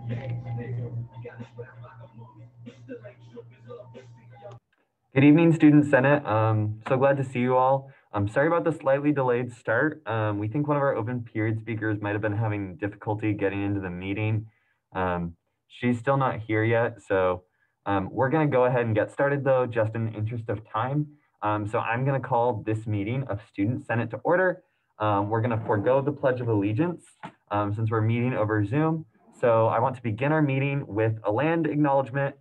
Good evening, Student Senate. So glad to see you all. I'm sorry about the slightly delayed start. We think one of our open period speakers might have been having difficulty getting into the meeting. She's still not here yet, so we're going to go ahead and get started though, just in the interest of time. So I'm going to call this meeting of Student Senate to order. We're going to forego the Pledge of Allegiance since we're meeting over Zoom. So I want to begin our meeting with a land acknowledgement.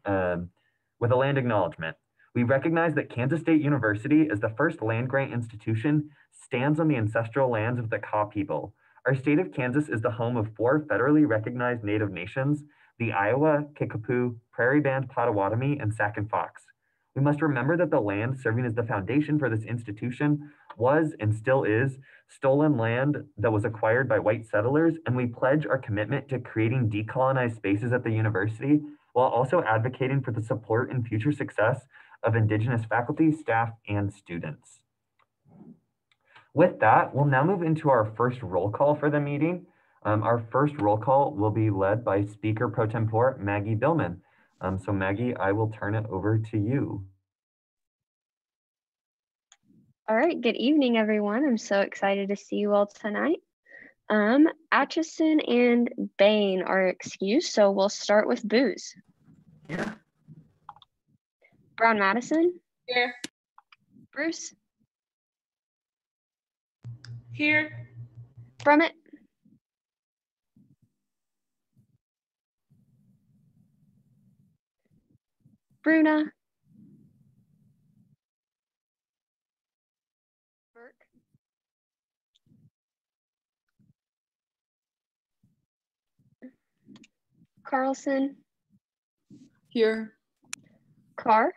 We recognize that Kansas State University is the first land-grant institution, stands on the ancestral lands of the Kaw people. Our state of Kansas is the home of 4 federally recognized Native nations, the Iowa, Kickapoo, Prairie Band Potawatomi, and Sac and Fox. We must remember that the land serving as the foundation for this institution was and still is stolen land that was acquired by white settlers, and we pledge our commitment to creating decolonized spaces at the university while also advocating for the support and future success of Indigenous faculty, staff, and students. With that, we'll now move into our first roll call for the meeting. Our first roll call will be led by Speaker Pro Tempore Maggie Billman. So Maggie, I will turn it over to you. All right, good evening, everyone. I'm so excited to see you all tonight. Atchison and Bain are excused, so we'll start with Booz. Yeah. Brown Madison. Here. Bruce. Here. Brummett. Bruna. Burke. Carlson. Here. Carr.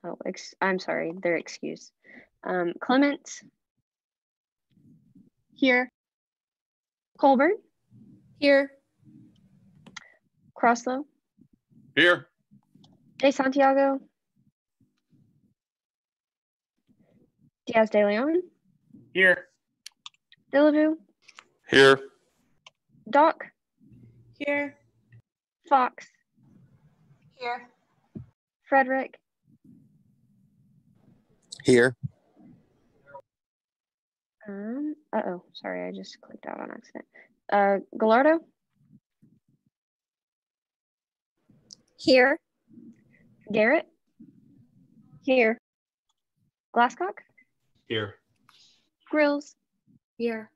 Oh, I'm sorry, they're excused. Clements. Here. Colburn. Here. Crosslow. Here. De Santiago. Diaz de Leon. Here. Delavu. Here. Doc. Here. Fox. Here. Frederick. Here. Sorry, I just clicked out on accident. Gallardo. Here. Garrett. Here. Glasscock. Here. Grills. Here.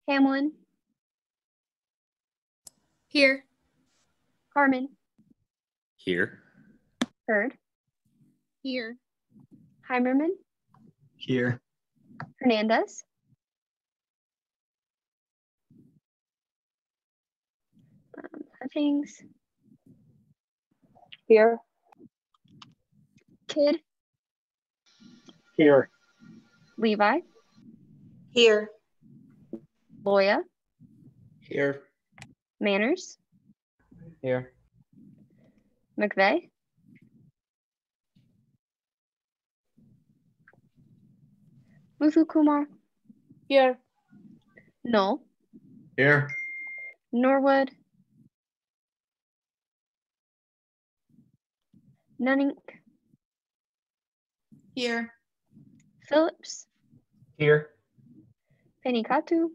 Hamlin. Here. Harmon. Here. Hurd. Here. Heimerman. Here. Hernandez. Huffings. Here. Kidd. Here. Levi. Here. Loya. Here. Manners. Here. McVeigh. Muthu Kumar. Here. Null. Here. Norwood. Nunnink. Here. Phillips. Here. Penikatu.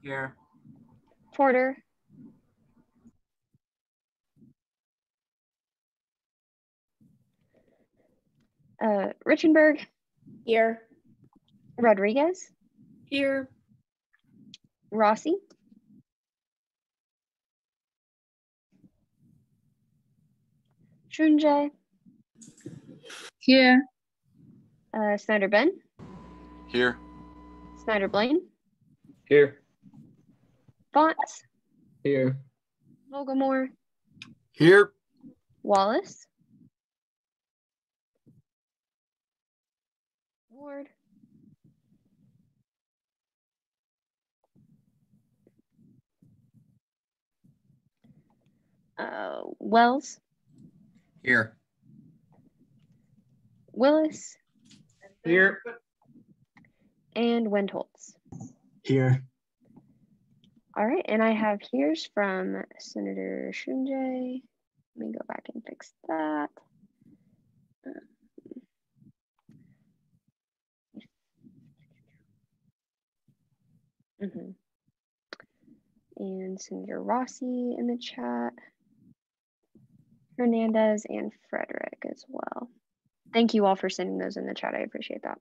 Here. Porter. Richenberg. Here. Rodriguez. Here. Rossi. Shunjay. Here. Snyder Ben. Here. Snyder Blaine. Here. Fonts. Here. Vogelmore. Here. Wallace. Ward. Wells. Here. Willis. Here. And Wendholtz. Here. All right, and I have here's from Senator Shunjay. Let me go back and fix that. And Senator Rossi in the chat, Hernandez and Frederick as well. Thank you all for sending those in the chat. I appreciate that.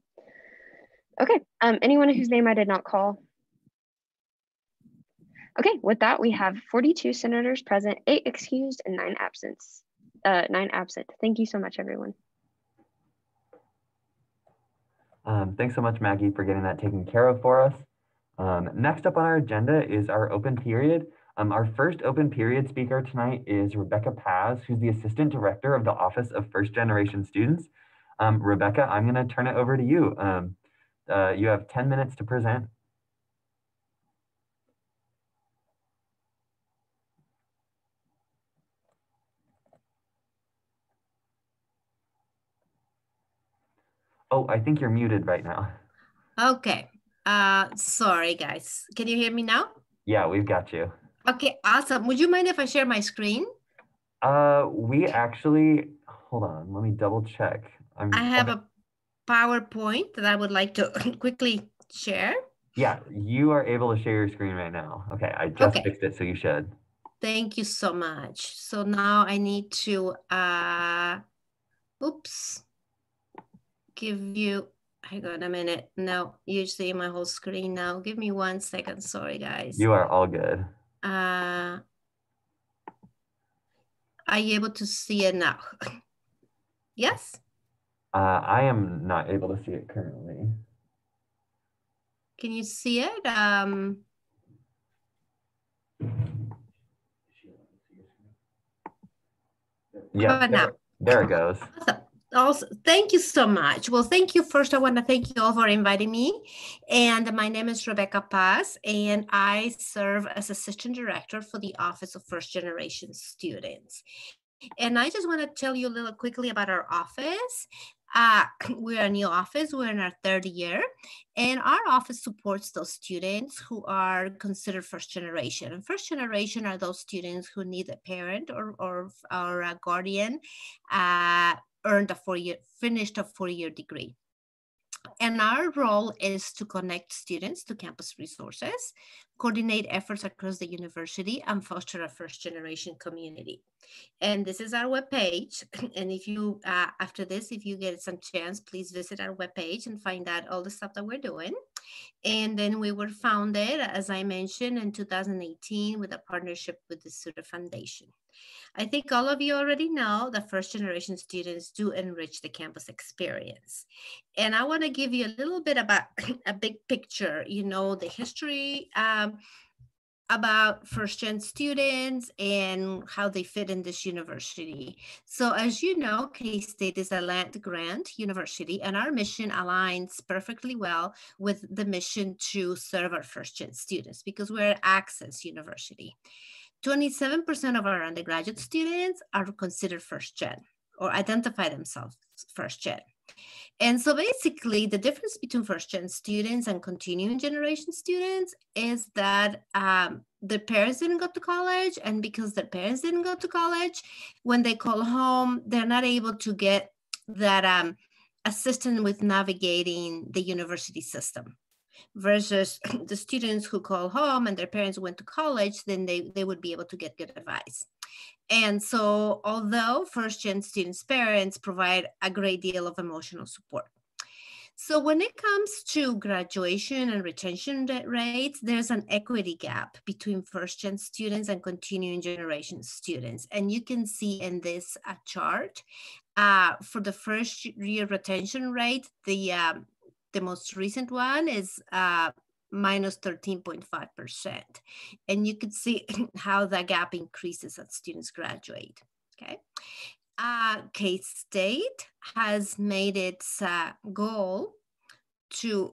Okay, anyone whose name I did not call? Okay, with that, we have 42 senators present, 8 excused, and 9 absent. Thank you so much, everyone. Thanks so much, Maggie, for getting that taken care of for us. Next up on our agenda is our open period. Our first open period speaker tonight is Rebecca Paz, who's the Assistant Director of the Office of First Generation Students. Rebecca, I'm going to turn it over to you. You have 10 minutes to present. Oh, I think you're muted right now. Okay. Sorry, guys. Can you hear me now? Yeah, we've got you. Okay, awesome. Would you mind if I share my screen? We actually, hold on, let me double check. I have a PowerPoint that I would like to quickly share. Yeah, you are able to share your screen right now. Okay, I just fixed it, so you should. Thank you so much. So now I need to, give you, hang on a minute. No, you see my whole screen now. Give me 1 second. Sorry, guys. You are all good. Are you able to see it now? Yes? I am not able to see it currently. Can you see it? Yeah, there it goes. Awesome. Also, thank you so much. Well, thank you. First, I want to thank you all for inviting me. And my name is Rebecca Paz, and I serve as Assistant Director for the Office of First Generation Students. And I just want to tell you a little quickly about our office. We're a new office. We're in our 3rd year, and our office supports those students who are considered first generation. And first generation are those students who need a parent or a guardian finished a 4-year degree. And our role is to connect students to campus resources, coordinate efforts across the university, and foster a first generation community. And this is our webpage. And if you, after this, if you get some chance, please visit our webpage and find out all the stuff that we're doing. And then we were founded, as I mentioned, in 2018 with a partnership with the Suter Foundation. I think all of you already know that first generation students do enrich the campus experience. And I want to give you a little bit about a big picture, you know, the history about first gen students and how they fit in this university. So as you know, K-State is a land grant university, and our mission aligns perfectly well with the mission to serve our first gen students because we're an access university. 27% of our undergraduate students are considered first gen or identify themselves first gen. And so basically the difference between first gen students and continuing generation students is that their parents didn't go to college, and because their parents didn't go to college, when they call home, they're not able to get that assistance with navigating the university system. Versus the students who call home and their parents went to college, then they would be able to get good advice. And so although first gen students' parents provide a great deal of emotional support. So when it comes to graduation and retention rates, there's an equity gap between first gen students and continuing generation students. And you can see in this chart, for the first year retention rate, the most recent one is minus 13.5%. And you could see how the gap increases as students graduate, okay? K-State has made its goal to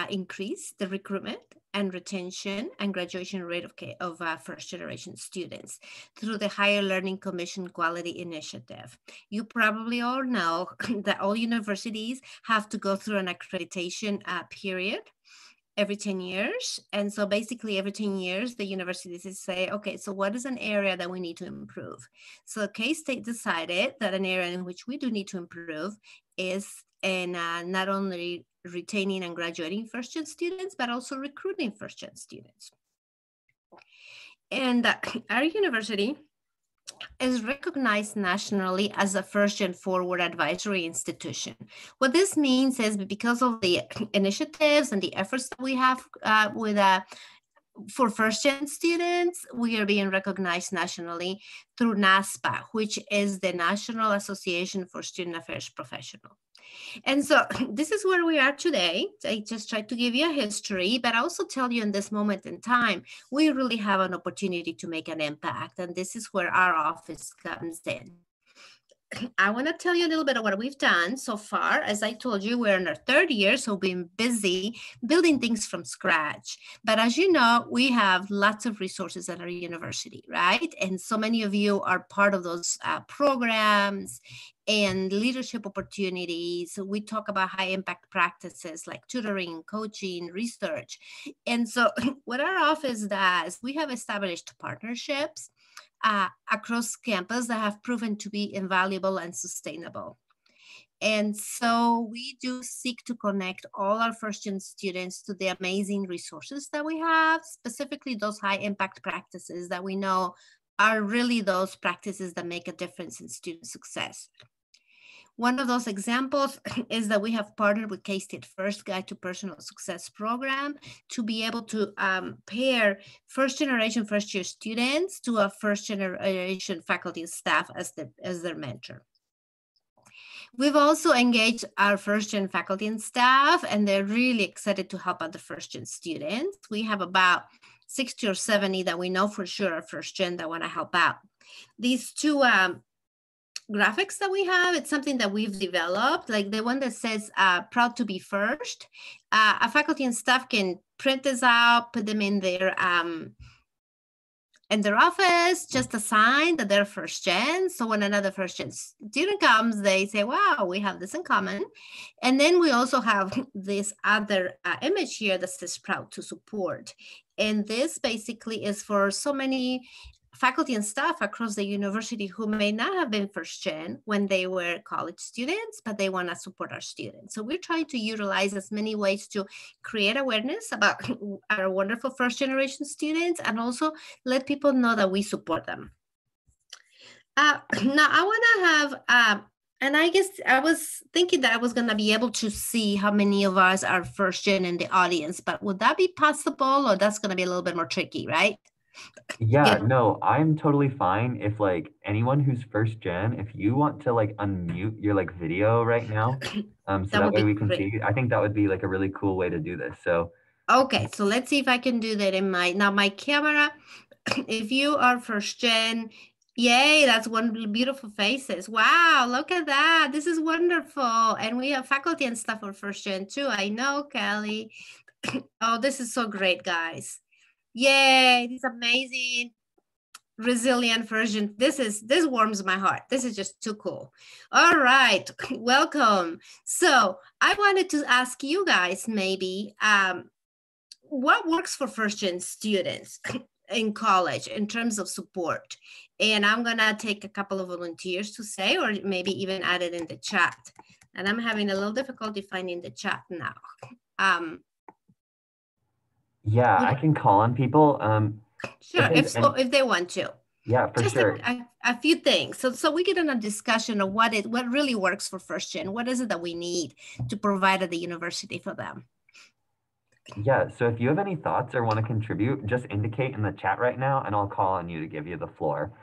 increase the recruitment and retention and graduation rate of first generation students through the Higher Learning Commission Quality Initiative. You probably all know that all universities have to go through an accreditation period. every 10 years. And so basically every 10 years, the universities say, okay, so what is an area that we need to improve? So K-State decided that an area in which we do need to improve is in not only retaining and graduating first-gen students, but also recruiting first-gen students. And our university is recognized nationally as a first-gen forward advisory institution. What this means is because of the initiatives and the efforts that we have for first-gen students, we are being recognized nationally through NASPA, which is the National Association for Student Affairs Professionals. And so this is where we are today. I just tried to give you a history, but also tell you in this moment in time, we really have an opportunity to make an impact. And this is where our office comes in. I want to tell you a little bit of what we've done so far. As I told you, we're in our third year, so we've been busy building things from scratch. But as you know, we have lots of resources at our university, right? And so many of you are part of those programs and leadership opportunities. We talk about high impact practices like tutoring, coaching, research. And so what our office does, we have established partnerships across campus that have proven to be invaluable and sustainable. And so we do seek to connect all our first-gen students to the amazing resources that we have, specifically those high impact practices that we know are really those practices that make a difference in student success. One of those examples is that we have partnered with K-State First Guide to Personal Success program to be able to pair first-generation, first-year students to a first-generation faculty and staff as their mentor. We've also engaged our first-gen faculty and staff, and they're really excited to help out the first-gen students. We have about 60 or 70 that we know for sure are first-gen that want to help out. These two graphics that we have, it's something that we've developed, like the one that says proud to be first. A faculty and staff can print this out, put them in their office, just a sign that they're first gen. So when another first gen student comes, they say, wow, we have this in common. And then we also have this other image here that says proud to support. And this basically is for so many faculty and staff across the university who may not have been first gen when they were college students, but they want to support our students. So we're trying to utilize as many ways to create awareness about our wonderful first generation students and also let people know that we support them. Now I want to have, and I guess I was thinking that I was going to be able to see how many of us are first gen in the audience, but would that be possible, or that's going to be a little bit more tricky, right? Yeah, no, I'm totally fine if like anyone who's first gen, if you want to like unmute your like video right now, so that way we can see. I think that would be like a really cool way to do this. So okay, so let's see if I can do that in my camera. If you are first gen, yay, that's one beautiful faces. Wow, look at that. This is wonderful. And we have faculty and staff for first gen too. I know, Kelly. Oh, this is so great, guys. Yay, this amazing resilient version. This warms my heart. This is just too cool. All right, welcome. So I wanted to ask you guys maybe what works for first-gen students in college in terms of support? And I'm gonna take a couple of volunteers to say, or maybe even add it in the chat. And I'm having a little difficulty finding the chat now. Yeah, I can call on people. Sure, if they want to. Yeah, for just sure. A few things. So we get in a discussion of what really works for first gen. What is it that we need to provide at the university for them? Yeah, so if you have any thoughts or want to contribute, just indicate in the chat right now and I'll call on you to give you the floor.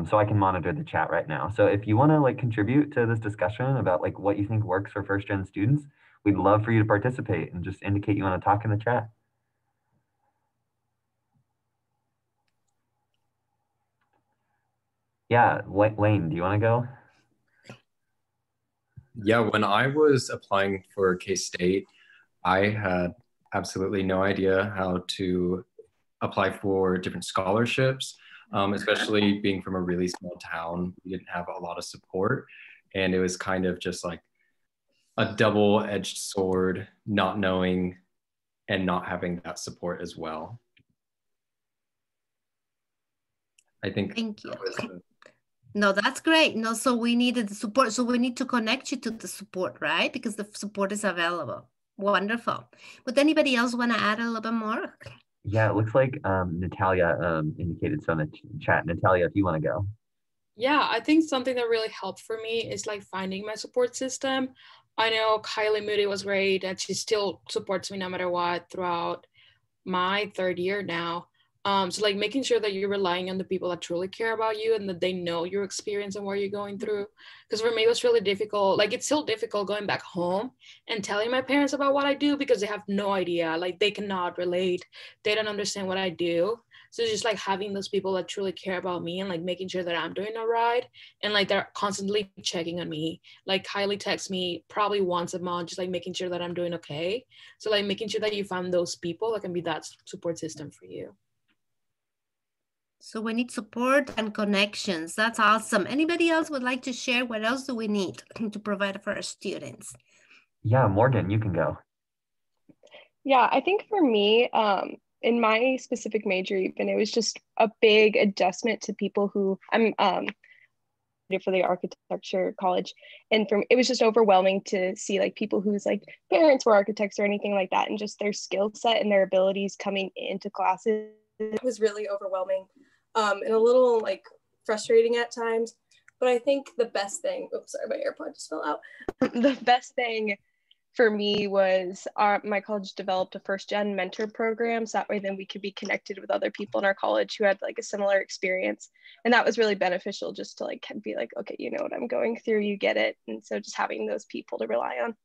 So I can monitor the chat right now. So if you want to like contribute to this discussion about like what you think works for first gen students, we'd love for you to participate and just indicate you want to talk in the chat. Yeah, Wayne, do you want to go? Yeah, when I was applying for K-State, I had absolutely no idea how to apply for different scholarships, especially being from a really small town. We didn't have a lot of support, and it was kind of just like a double-edged sword, not knowing and not having that support as well. I think. Thank you. No, that's great. No, so we needed the support. So we need to connect you to the support, right? Because the support is available. Wonderful. Would anybody else want to add a little bit more? Yeah, it looks like Natalia indicated so in the chat. Natalia, if you want to go. Yeah, I think something that really helped for me is like finding my support system. I know Kylie Moody was great and she still supports me no matter what throughout my 3rd year now. So like making sure that you're relying on the people that truly care about you and that they know your experience and what you're going through. Because for me, it was really difficult. Like it's still difficult going back home and telling my parents about what I do because they have no idea. Like they cannot relate. They don't understand what I do. So just like having those people that truly care about me and like making sure that I'm doing all right. And like they're constantly checking on me. Like Kylie texts me probably once a month, just like making sure that I'm doing okay. So like making sure that you find those people that can be that support system for you. So we need support and connections. That's awesome. Anybody else would like to share? What else do we need to provide for our students? Yeah, Morgan, you can go. Yeah, I think for me, in my specific major, even it was just a big adjustment to people who I'm for the architecture college, and it was just overwhelming to see like people whose like parents were architects or anything like that, and just their skill set and their abilities coming into classes. It was really overwhelming and a little like frustrating at times. But I think the best thing, oops, sorry, my AirPod just fell out. The best thing for me was my college developed a first-gen mentor program. So that way then we could be connected with other people in our college who had like a similar experience. And that was really beneficial just to like be like, okay, you know what I'm going through, you get it. And so just having those people to rely on.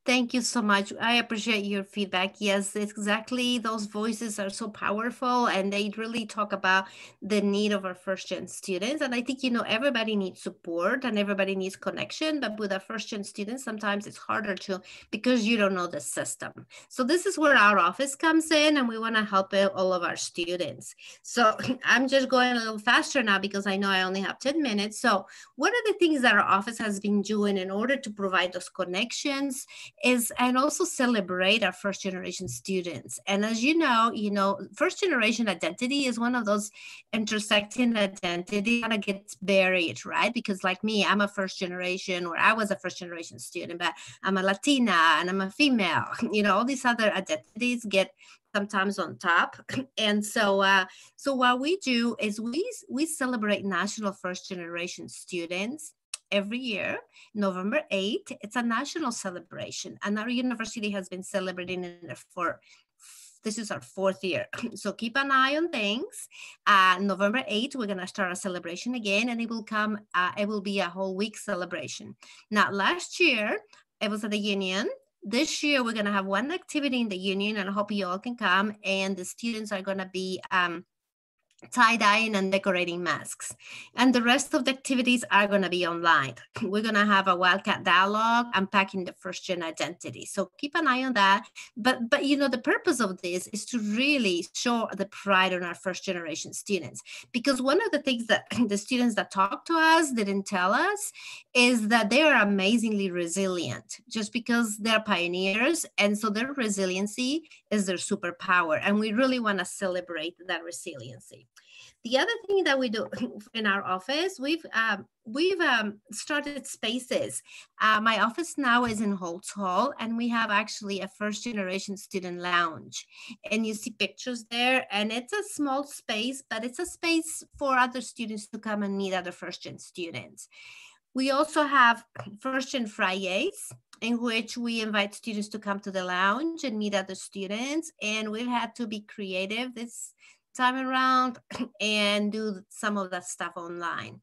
Thank you so much. I appreciate your feedback. Yes, exactly. Those voices are so powerful and they really talk about the need of our first-gen students. And I think, you know, everybody needs support and everybody needs connection, but with our first-gen students, sometimes it's harder to because you don't know the system. So this is where our office comes in and we want to help all of our students. So I'm just going a little faster now because I know I only have 10 minutes. So what are the things that our office has been doing in order to provide those connections and also celebrate our first generation students. And as you know, first generation identity is one of those intersecting identity kind of gets buried, right? Because like me, I'm a first generation, or I was a first generation student, but I'm a Latina and I'm a female. You know, all these other identities get sometimes on top. And so what we do is we celebrate National First Generation Students every year, November 8th. It's a national celebration, and our university has been celebrating it this is our 4th year. So keep an eye on things. November 8th, we're gonna start a celebration again, and it will be a whole week celebration. Now, last year, it was at the Union. This year, we're gonna have one activity in the Union, and I hope you all can come, and the students are gonna be tie-dyeing and decorating masks. And the rest of the activities are going to be online. We're going to have a Wildcat dialogue, unpacking the first-gen identity. So keep an eye on that. But you know, the purpose of this is to really show the pride on our first-generation students. Because one of the things that the students that talk to us didn't tell us is that they are amazingly resilient, just because they're pioneers. And so their resiliency is their superpower. And we really want to celebrate that resiliency. The other thing that we do in our office, we've started spaces. My office now is in Holtz Hall, and we have actually a first generation student lounge. And you see pictures there, and it's a small space, but it's a space for other students to come and meet other first gen students. We also have First Gen Fridays, in which we invite students to come to the lounge and meet other students. And we've had to be creative this time around and do some of that stuff online.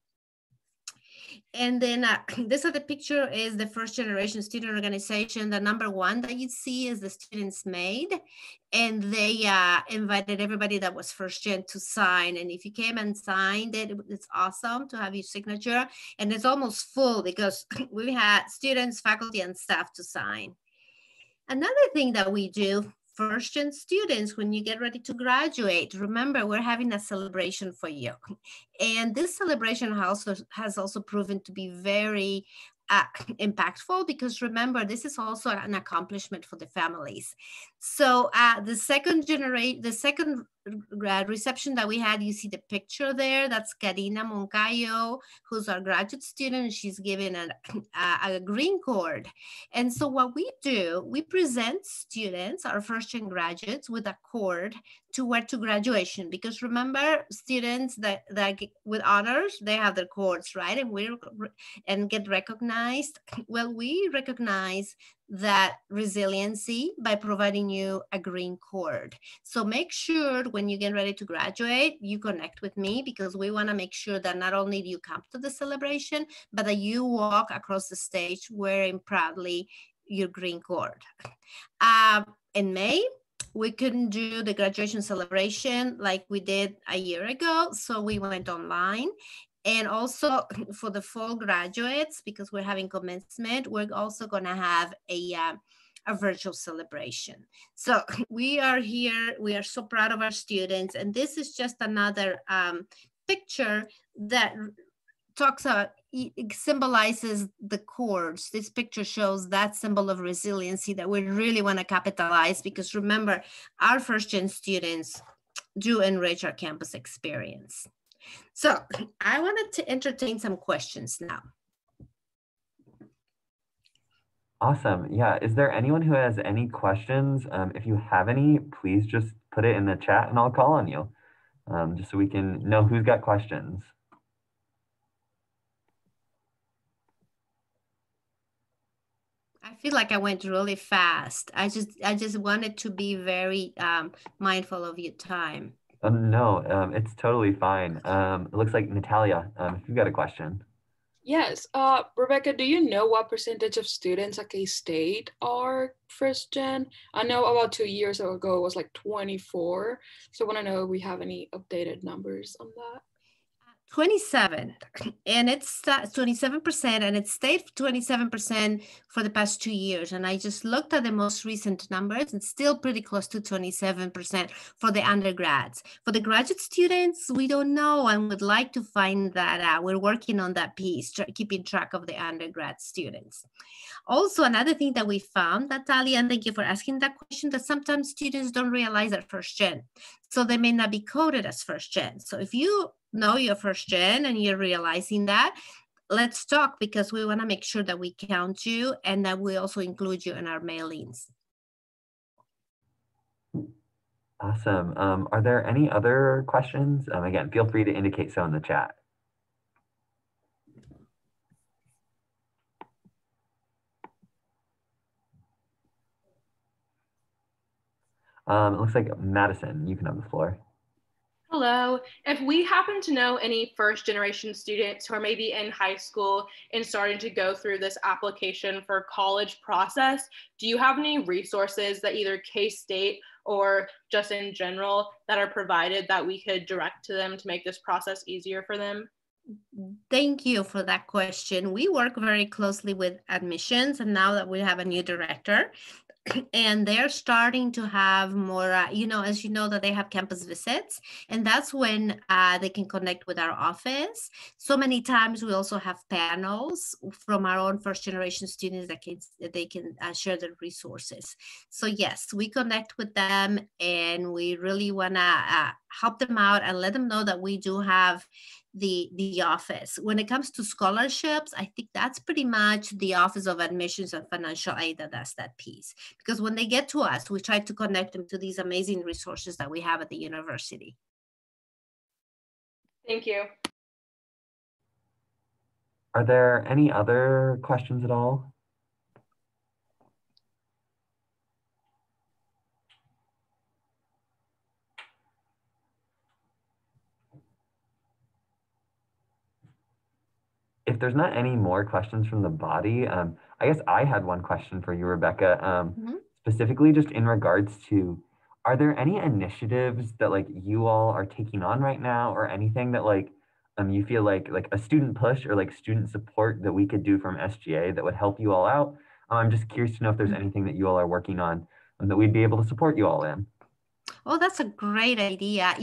And then this other picture is the first generation student organization. The number one that you see is the Students Made, and they invited everybody that was first gen to sign. And if you came and signed it, it's awesome to have your signature. And it's almost full because we had students, faculty, and staff to sign. Another thing that we do, first gen students, when you get ready to graduate, remember we're having a celebration for you. And this celebration has also proven to be very impactful, because remember, this is also an accomplishment for the families. So the second reception that we had, you see the picture there, that's Karina Moncayo, who's our graduate student. She's given a green cord. And so what we do, we present students, our first-gen graduates, with a cord to wear to graduation, because remember, students that with honors, they have their cords, right? And get recognized. Well, we recognize that resiliency by providing you a green cord. So make sure when you get ready to graduate, you connect with me, because we want to make sure that not only do you come to the celebration, but that you walk across the stage wearing proudly your green cord. In May, we couldn't do the graduation celebration like we did a year ago, so we went online. And also for the fall graduates, because we're having commencement, we're also going to have a virtual celebration. So we are here. We are so proud of our students. And this is just another picture that talks about, it symbolizes the cords. This picture shows that symbol of resiliency that we really want to capitalize, because remember, our first-gen students do enrich our campus experience. So I wanted to entertain some questions now. Awesome. Yeah. Is there anyone who has any questions? If you have any, please just put it in the chat and I'll call on you, just so we can know who's got questions. I feel like I went really fast. I just wanted to be very mindful of your time. No, it's totally fine. It looks like Natalia, if you've got a question. Yes, Rebecca, do you know what percentage of students at K-State are first gen? I know about 2 years ago it was like 24. So I want to know if we have any updated numbers on that. 27, and it's 27%, and it stayed 27% for the past 2 years. And I just looked at the most recent numbers, and still pretty close to 27% for the undergrads. For the graduate students, we don't know and would like to find that out. We're working on that piece, keeping track of the undergrad students. Also, another thing that we found, Natalia, and thank you for asking that question, that sometimes students don't realize they're first gen. So they may not be coded as first gen. So if you know you're first gen and you're realizing that, let's talk, because we want to make sure that we count you and that we also include you in our mailings. Awesome. Are there any other questions? Again, feel free to indicate so in the chat. It looks like Madison, you can have the floor. Hello. If we happen to know any first generation students who are maybe in high school and starting to go through this application for college process, do you have any resources that either K-State or just in general that are provided that we could direct to them to make this process easier for them? Thank you for that question. We work very closely with admissions, and now that we have a new director, and they're starting to have more, as you know, that they have campus visits, and that's when they can connect with our office. So many times we also have panels from our own first generation students that they can share their resources. So yes, we connect with them, and we really want to help them out and let them know that we do have the office. When it comes to scholarships, I think that's pretty much the Office of Admissions and Financial Aid that does that piece. Because when they get to us, we try to connect them to these amazing resources that we have at the university. Thank you. Are there any other questions at all? If there's not any more questions from the body, I guess I had one question for you, Rebecca, specifically just in regards to, are there any initiatives that like you all are taking on right now, or anything that like you feel like a student push or like student support that we could do from SGA that would help you all out? I'm just curious to know if there's anything that you all are working on that we'd be able to support you all in. Oh, that's a great idea.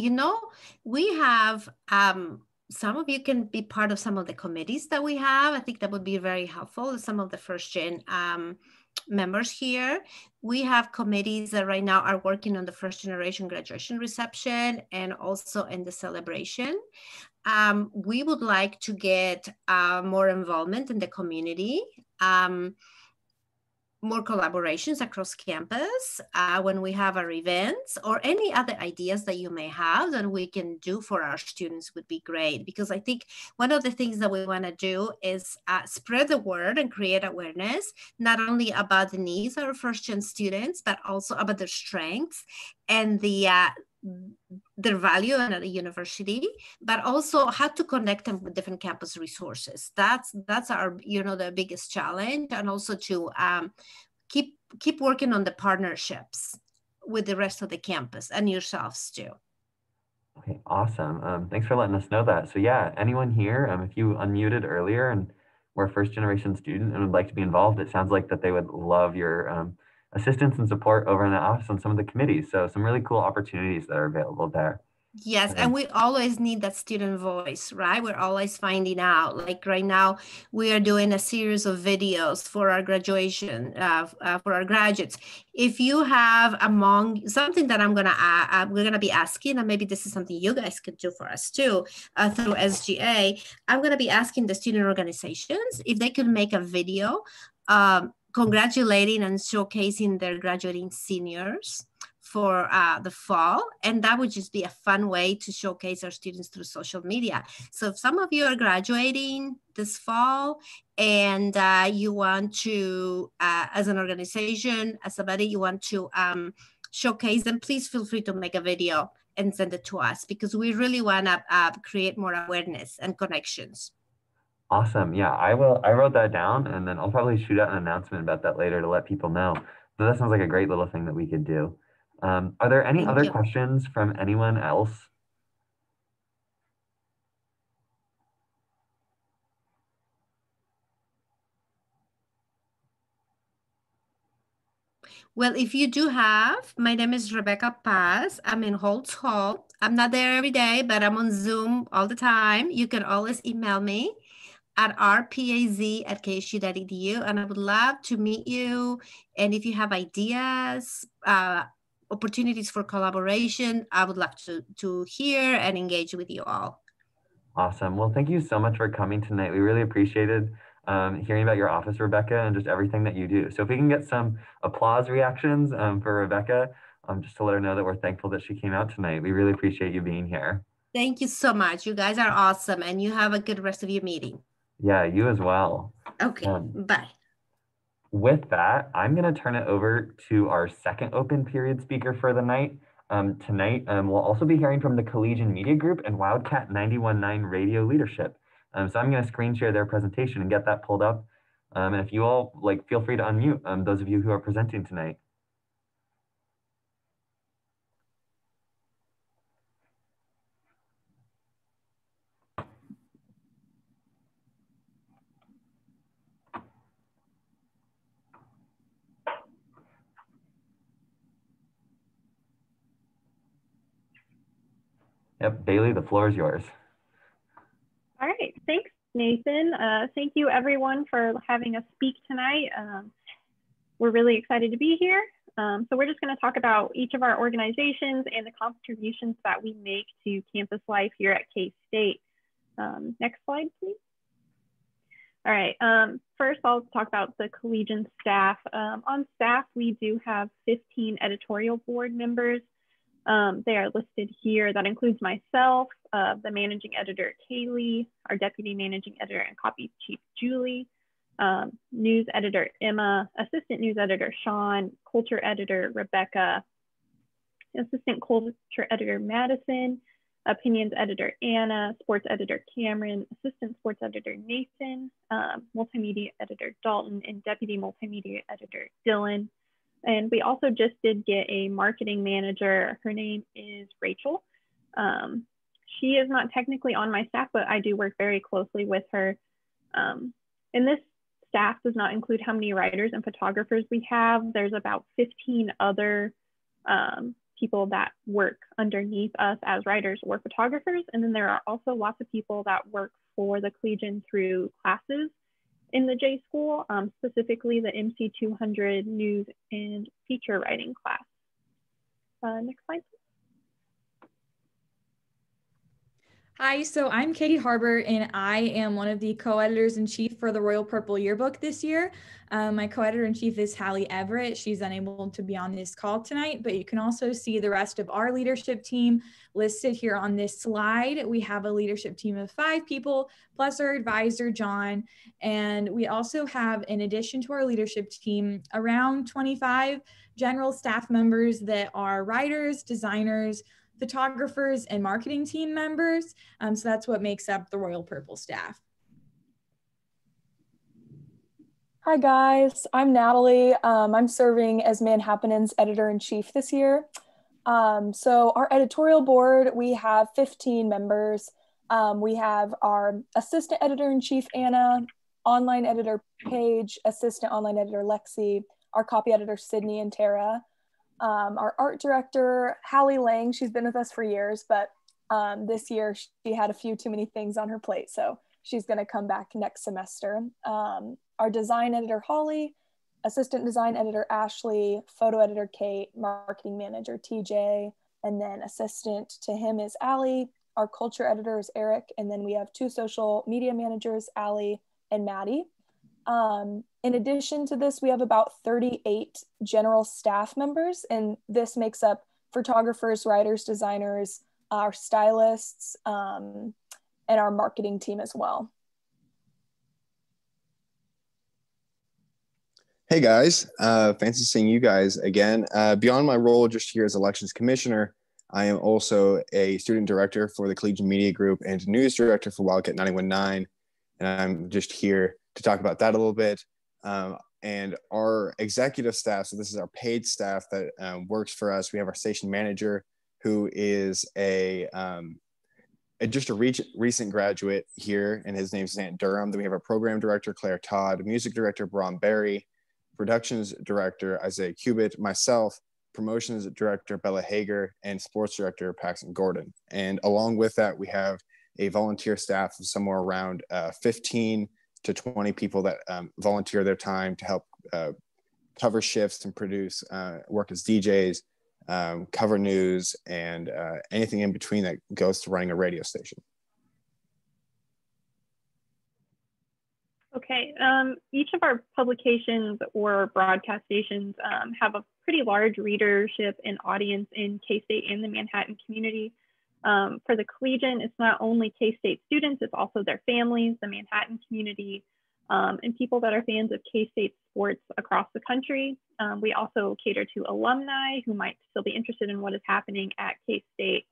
We have some of you can be part of some of the committees that we have. I think that would be very helpful. Some of the first gen members here. We have committees that right now are working on the first generation graduation reception and also in the celebration. We would like to get more involvement in the community, more collaborations across campus when we have our events, or any other ideas that you may have that we can do for our students would be great. Because I think one of the things that we want to do is spread the word and create awareness, not only about the needs of our first gen students, but also about their strengths and their value at a university, but also how to connect them with different campus resources. That's our, the biggest challenge, and also to keep working on the partnerships with the rest of the campus and yourselves too. Okay, awesome. Thanks for letting us know that. So yeah, anyone here, if you unmuted earlier and were a first generation student and would like to be involved, it sounds like that they would love your assistance and support over in the office on some of the committees. So some really cool opportunities that are available there. Yes, and we always need that student voice, right? We're always finding out. Like right now, we are doing a series of videos for our graduation, for our graduates. If you have something that we're gonna be asking, and maybe this is something you guys could do for us too, through SGA. I'm gonna be asking the student organizations if they could make a video congratulating and showcasing their graduating seniors for the fall, and that would just be a fun way to showcase our students through social media. So if some of you are graduating this fall and you want to, as an organization, as somebody, you want to showcase them, please feel free to make a video and send it to us, because we really want to create more awareness and connections. Awesome. Yeah, I wrote that down, and then I'll probably shoot out an announcement about that later to let people know. So that sounds like a great little thing that we could do. Are there any other questions from anyone else? Well, if you do have, my name is Rebecca Paz. I'm in Holtz Hall. I'm not there every day, but I'm on Zoom all the time. You can always email me at rpaz@ksu.edu, and I would love to meet you. And if you have ideas, opportunities for collaboration, I would love to hear and engage with you all. Awesome. Well, thank you so much for coming tonight. We really appreciated hearing about your office, Rebecca, and just everything that you do. So if we can get some applause reactions for Rebecca, just to let her know that we're thankful that she came out tonight. We really appreciate you being here. Thank you so much. You guys are awesome, and you have a good rest of your meeting. Yeah, you as well. Okay, bye. With that, I'm going to turn it over to our second open period speaker for the night. Tonight, we'll also be hearing from the Collegian Media Group and Wildcat 91.9 Radio Leadership. So I'm going to screen share their presentation and get that pulled up. And if you all feel free to unmute, those of you who are presenting tonight. Yep, Bailey, the floor is yours. All right, thanks, Nathan. Thank you everyone for having us speak tonight. We're really excited to be here. So we're just going to talk about each of our organizations and the contributions that we make to campus life here at K-State. Next slide, please. All right, first I'll talk about the Collegian staff. On staff, we do have 15 editorial board members. They are listed here. That includes myself, the managing editor, Kaylee, our deputy managing editor and copy chief, Julie, news editor, Emma, assistant news editor, Sean, culture editor, Rebecca, assistant culture editor, Madison, opinions editor, Anna, sports editor, Cameron, assistant sports editor, Nathan, multimedia editor, Dalton, and deputy multimedia editor, Dylan. And we also just did get a marketing manager. Her name is Rachel. She is not technically on my staff, but I do work very closely with her. And this staff does not include how many writers and photographers we have. There's about 15 other people that work underneath us as writers or photographers. And then there are also lots of people that work for the Collegian through classes in the J School, specifically the MC200 news and feature writing class. Next slide. Hi, so I'm Katie Harbor, and I am one of the co-editors-in-chief for the Royal Purple Yearbook this year. My co-editor-in-chief is Hallie Everett. She's unable to be on this call tonight, but you can also see the rest of our leadership team listed here on this slide. We have a leadership team of 5 people, plus our advisor, John. And we also have, in addition to our leadership team, around 25 general staff members that are writers, designers, photographers, and marketing team members. So that's what makes up the Royal Purple staff. Hi guys, I'm Natalie. I'm serving as Manhappening's editor-in-chief this year. So our editorial board, we have 15 members. We have our assistant editor-in-chief, Anna, online editor, Paige, assistant online editor, Lexi, our copy editor, Sydney and Tara. Our art director, Hallie Lang, she's been with us for years, but this year she had a few too many things on her plate, so she's going to come back next semester. Our design editor, Holly, assistant design editor, Ashley, photo editor, Kate, marketing manager, TJ, and then assistant to him is Allie. Our culture editor is Eric, and then we have 2 social media managers, Allie and Maddie. In addition to this, we have about 38 general staff members, and this makes up photographers, writers, designers, our stylists, and our marketing team as well. Hey guys, fancy seeing you guys again. Beyond my role just here as elections commissioner, I am also a student director for the Collegian Media Group and news director for Wildcat 91.9, and I'm just here to talk about that a little bit. And our executive staff, so this is our paid staff that works for us. We have our station manager, who is just a recent graduate here, and his name is Ant Durham. Then we have our program director, Claire Todd, music director, Brom Berry, productions director, Isaiah Cubitt, myself, promotions director, Bella Hager, and sports director, Paxton Gordon. And along with that, we have a volunteer staff of somewhere around 15 to 20 people that volunteer their time to help cover shifts and produce, work as DJs, cover news, and anything in between that goes to running a radio station. Okay, each of our publications or broadcast stations have a pretty large readership and audience in K-State and the Manhattan community. For the Collegian, it's not only K-State students, it's also their families, the Manhattan community, and people that are fans of K-State sports across the country. We also cater to alumni who might still be interested in what is happening at K-State.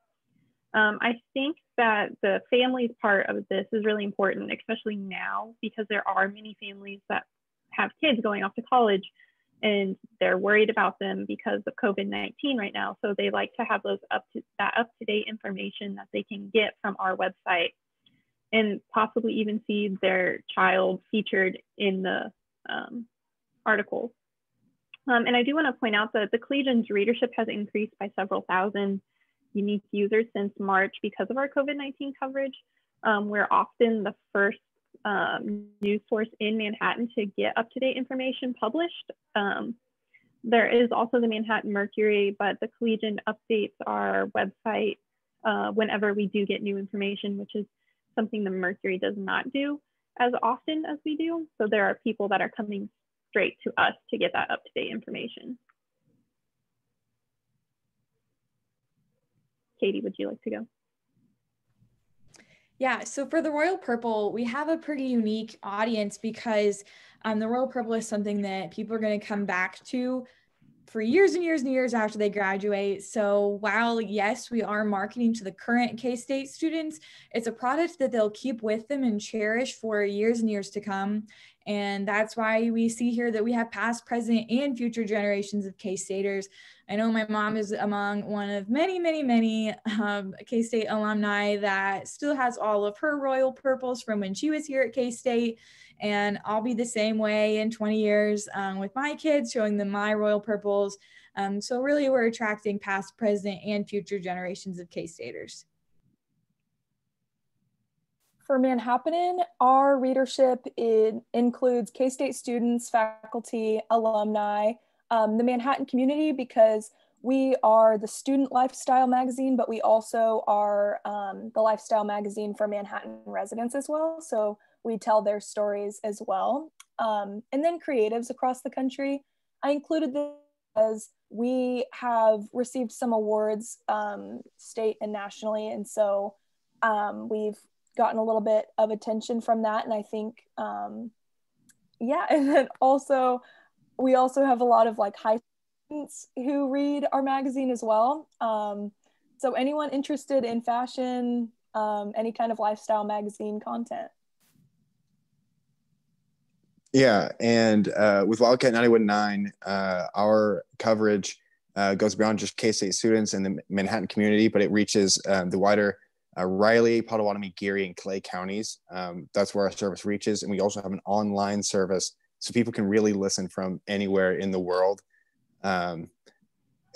I think that the families part of this is really important, especially now, because there are many families that have kids going off to college and they're worried about them because of COVID-19 right now. So they like to have those up-to-date information that they can get from our website, and possibly even see their child featured in the articles. And I do want to point out that the Collegian's readership has increased by several thousand unique users since March because of our COVID-19 coverage. We're often the first news source in Manhattan to get up-to-date information published. There is also the Manhattan Mercury, but the Collegian updates our website whenever we do get new information, which is something the Mercury does not do as often as we do. So there are people that are coming straight to us to get that up-to-date information. Katie, would you like to go? Yeah, so for the Royal Purple, we have a pretty unique audience because the Royal Purple is something that people are going to come back to for years and years and years after they graduate. So while, yes, we are marketing to the current K-State students, it's a product that they'll keep with them and cherish for years and years to come. And that's why we see here that we have past, present, and future generations of K-Staters. I know my mom is among one of many, many, many K-State alumni that still has all of her Royal Purples from when she was here at K-State. And I'll be the same way in 20 years with my kids, showing them my Royal Purples. So really we're attracting past, present, and future generations of K-Staters. For Manhappening, our readership includes K-State students, faculty, alumni, the Manhattan community, because we are the student lifestyle magazine, but we also are the lifestyle magazine for Manhattan residents as well. So we tell their stories as well. And then creatives across the country. I included this because we have received some awards state and nationally. And so we've gotten a little bit of attention from that. And I think, yeah, and then also, we also have a lot of like high students who read our magazine as well. So anyone interested in fashion, any kind of lifestyle magazine content. Yeah, and with Wildcat 91.9, our coverage goes beyond just K-State students and the Manhattan community, but it reaches the wider Riley, Potawatomi, Geary, and Clay counties. That's where our service reaches. And we also have an online service so people can really listen from anywhere in the world. And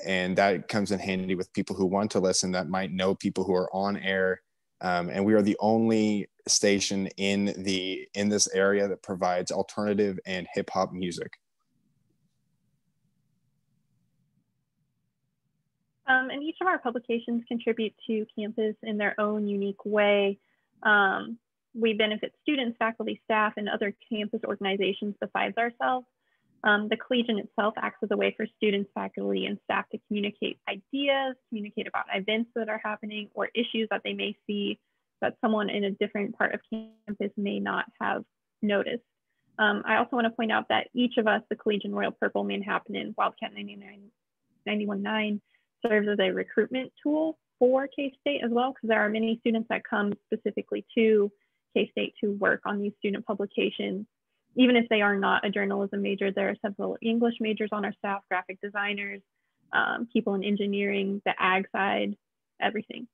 that comes in handy with people who want to listen, that might know people who are on air. And we are the only station in this area that provides alternative and hip hop music. And each of our publications contribute to campus in their own unique way. We benefit students, faculty, staff, and other campus organizations besides ourselves. The Collegian itself acts as a way for students, faculty, and staff to communicate ideas, communicate about events that are happening or issues that they may see that someone in a different part of campus may not have noticed. I also want to point out that each of us, the Collegian, Royal Purple, Manhattan, and Wildcat 91.9, serves as a recruitment tool for K-State as well, because there are many students that come specifically to K-State to work on these student publications. Even if they are not a journalism major, there are several English majors on our staff, graphic designers, people in engineering, the ag side, everything.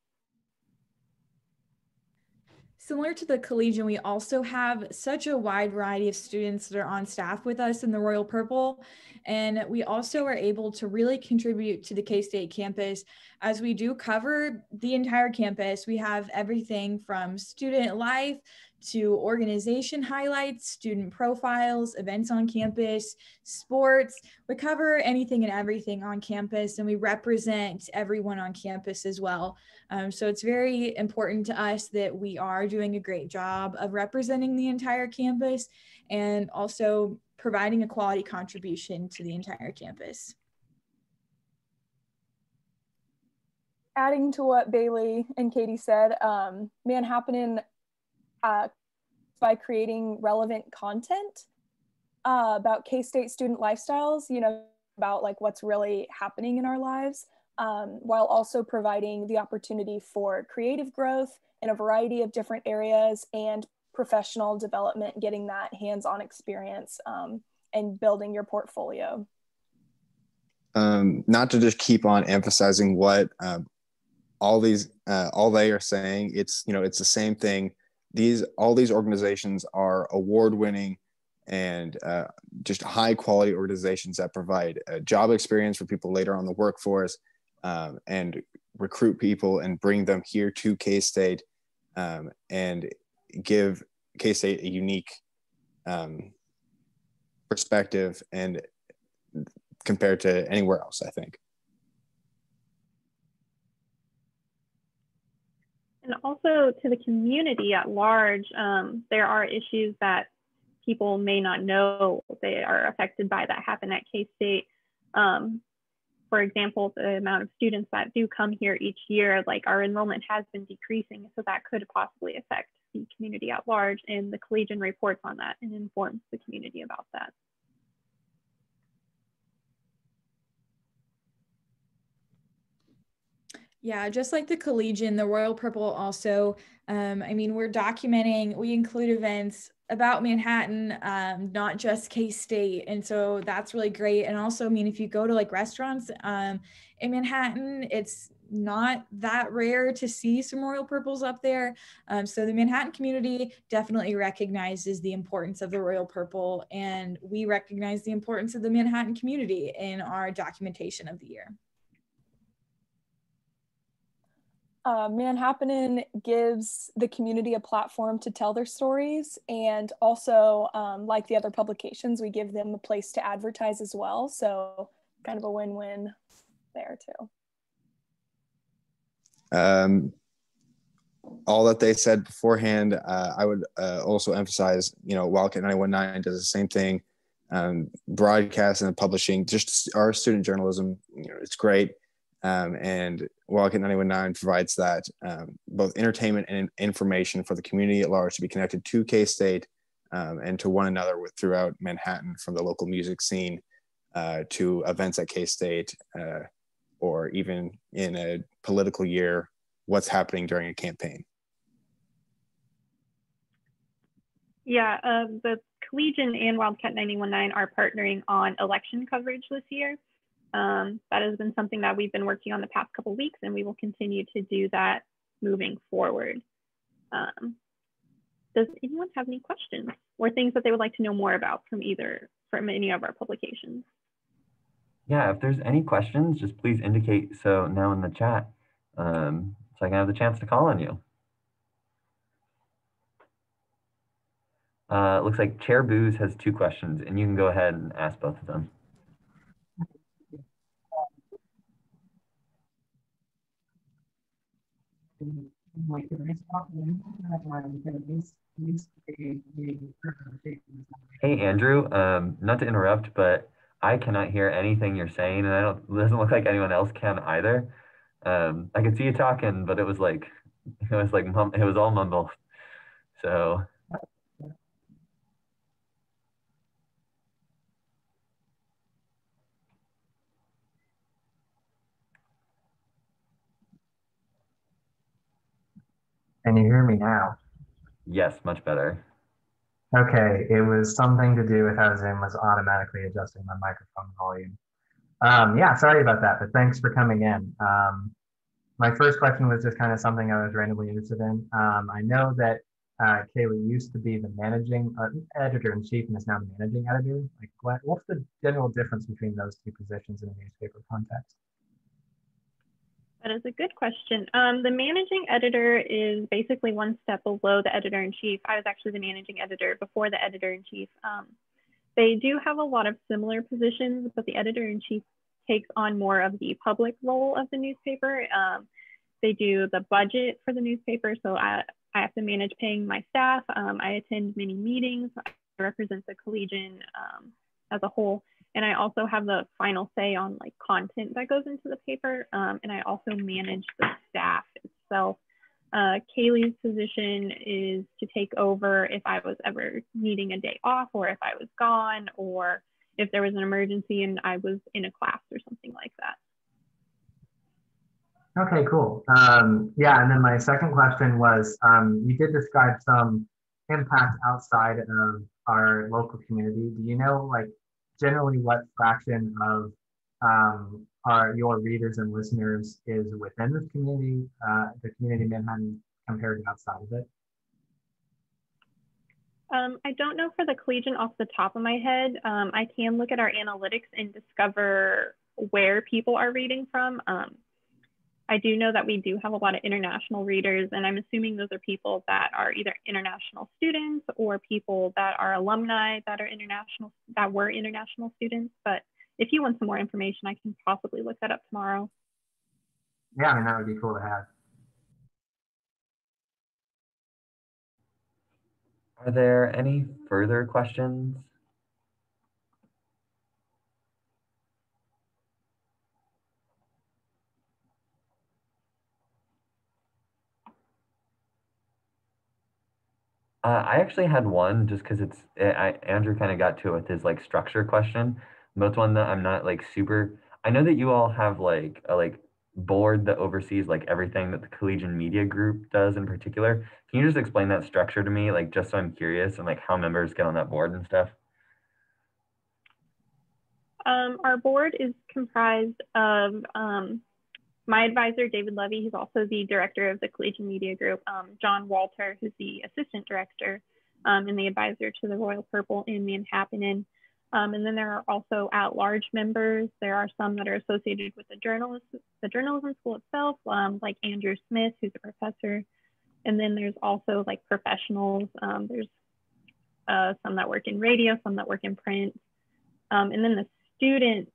Similar to the Collegian, we also have such a wide variety of students that are on staff with us in the Royal Purple. And we also are able to really contribute to the K-State campus as we do cover the entire campus. We have everything from student life to organization highlights, student profiles, events on campus, sports. We cover anything and everything on campus, and we represent everyone on campus as well. So it's very important to us that we are doing a great job of representing the entire campus and also providing a quality contribution to the entire campus. Adding to what Bailey and Katie said, Manhappening by creating relevant content about K-State student lifestyles, you know, about like what's really happening in our lives, while also providing the opportunity for creative growth in a variety of different areas and professional development, getting that hands-on experience and building your portfolio. Not to just keep on emphasizing what all they are saying, it's, you know, it's the same thing. All these organizations are award-winning and just high-quality organizations that provide job experience for people later on in the workforce, and recruit people and bring them here to K-State, and give K-State a unique perspective and compared to anywhere else, I think. And also to the community at large, there are issues that people may not know they are affected by that happen at K-State. For example, the amount of students that do come here each year, like our enrollment has been decreasing, so that could possibly affect the community at large, and the Collegian reports on that and informs the community about that. Yeah, just like the Collegian, the Royal Purple also, I mean, we're documenting, we include events about Manhattan, not just K-State. And so that's really great. And also, I mean, if you go to like restaurants in Manhattan, it's not that rare to see some Royal Purples up there. So the Manhattan community definitely recognizes the importance of the Royal Purple, and we recognize the importance of the Manhattan community in our documentation of the year. Manhappening gives the community a platform to tell their stories, and also like the other publications, we give them a place to advertise as well. So kind of a win-win there too. All that they said beforehand, I would also emphasize, Wildcat 91.9 does the same thing. Broadcasting and publishing, just our student journalism, it's great. And Wildcat 91.9 provides that both entertainment and information for the community at large to be connected to K-State and to one another throughout Manhattan, from the local music scene to events at K-State, or even in a political year, what's happening during a campaign. Yeah, the Collegian and Wildcat 91.9 are partnering on election coverage this year. That has been something that we've been working on the past couple of weeks, and we will continue to do that moving forward. Does anyone have any questions or things that they would like to know more about from any of our publications? Yeah, if there's any questions, just please indicate so now in the chat, so I can have the chance to call on you. Looks like Chair Booz has 2 questions, and you can go ahead and ask both of them. Hey, Andrew, not to interrupt, but I cannot hear anything you're saying, and it doesn't look like anyone else can either. I could see you talking, but it was all mumbled. So. Can you hear me now? Yes, much better. Okay, it was something to do with how Zoom was automatically adjusting my microphone volume. Yeah, sorry about that, but thanks for coming in. My first question was just kind of something I was randomly interested in. I know that Kaylee used to be the managing editor-in-chief and is now the managing editor. Like, what's the general difference between those 2 positions in a newspaper context? That is a good question. The managing editor is basically one step below the editor-in-chief. I was actually the managing editor before the editor-in-chief. They do have a lot of similar positions, but the editor-in-chief takes on more of the public role of the newspaper. They do the budget for the newspaper, so I have to manage paying my staff. I attend many meetings. I represent the Collegian as a whole. And I also have the final say on like content that goes into the paper. And I also manage the staff itself. Kaylee's position is to take over if I was ever needing a day off, or if I was gone, or if there was an emergency and I was in a class or something like that. Okay, cool. Yeah, and then my second question was, you did describe some impact outside of our local community. Do you know, like, generally what fraction of your readers and listeners is within this community, the community of Manhattan, compared to outside of it? I don't know for the Collegian off the top of my head. I can look at our analytics and discover where people are reading from. I do know that we do have a lot of international readers, and I'm assuming those are people that are either international students or people that are alumni that were international students. But if you want some more information, I can possibly look that up tomorrow. Yeah, I mean, that would be cool to have. Are there any further questions? I actually had one, just because Andrew kind of got to it with his like structure question, but it's one that I'm not like super. I know that you all have like board that oversees like everything that the Collegian Media Group does in particular. Can you just explain that structure to me, like just so I'm curious and like how members get on that board and stuff? Our board is comprised of my advisor, David Levy, who's also the director of the Collegian Media Group, John Walter, who's the assistant director and the advisor to the Royal Purple in Manhattan. And then there are also at-large members. There are some that are associated with the journalism school itself, like Andrew Smith, who's a professor. And then there's also like professionals. There's some that work in radio, some that work in print. And then the students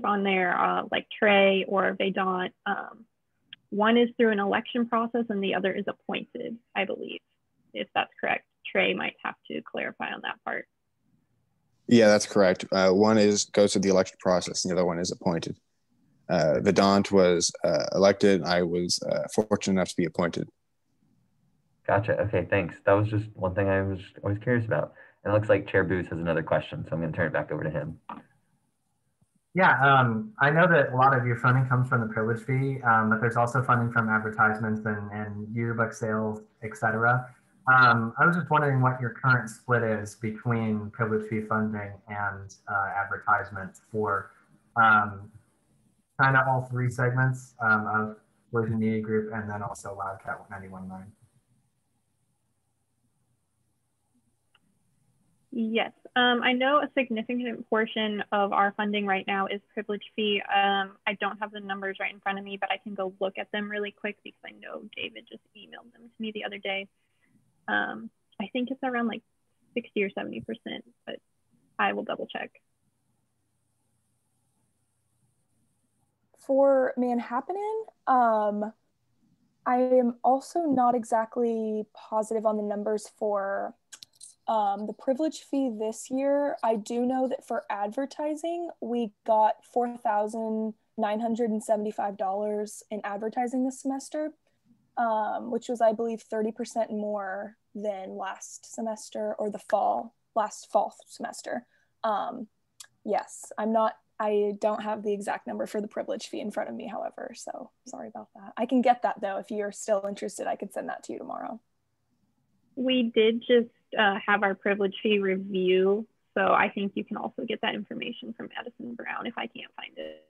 on there, like Trey or Vedant, one is through an election process and the other is appointed, I believe, if that's correct. Trey might have to clarify on that part. Yeah, that's correct. One goes through the election process and the other one is appointed. Vedant was elected. I was fortunate enough to be appointed. Gotcha. Okay, thanks. That was just one thing I was always curious about. And it looks like Chair Booth has another question, so I'm going to turn it back over to him. Yeah, I know that a lot of your funding comes from the privilege fee, but there's also funding from advertisements and yearbook sales, etc. I was just wondering what your current split is between privilege fee funding and advertisements for kind of all three segments of Collegian Media Group and then also Wildcat 91.9. Yes, I know a significant portion of our funding right now is privilege fee. I don't have the numbers right in front of me, but I can go look at them really quick because I know David just emailed them to me the other day. I think it's around like 60 or 70%, but I will double check. For Manhattan, I am also not exactly positive on the numbers for the privilege fee this year. I do know that for advertising, we got $4,975 in advertising this semester, which was, I believe, 30% more than last semester or last fall semester. Yes, I don't have the exact number for the privilege fee in front of me, however, so sorry about that. I can get that though. If you're still interested, I could send that to you tomorrow. We did just have our privilege fee review, so I think you can also get that information from Madison Brown if I can't find it.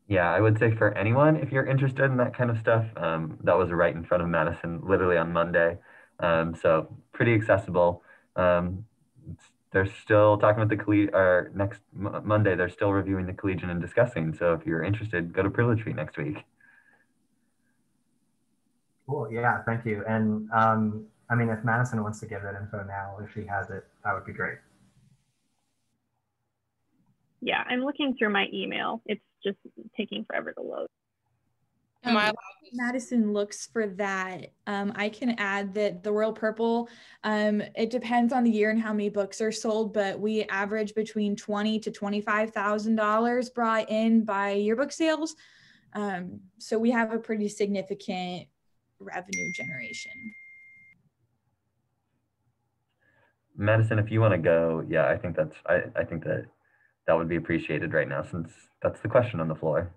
Yeah, I would say for anyone, if you're interested in that kind of stuff, that was right in front of Madison, literally on Monday. So pretty accessible. They're still talking with the next Monday, they're still reviewing the Collegian and discussing. So if you're interested, go to Privilege Fee next week. Cool, yeah, thank you. And I mean, if Madison wants to give that info now, if she has it, that would be great. Yeah, I'm looking through my email. It's just taking forever to load. Madison looks for that. I can add that the Royal Purple, it depends on the year and how many books are sold, but we average between $20,000 to $25,000 brought in by yearbook sales. So we have a pretty significant revenue generation. Madison, if you want to go, yeah, I think I think that would be appreciated right now, since that's the question on the floor.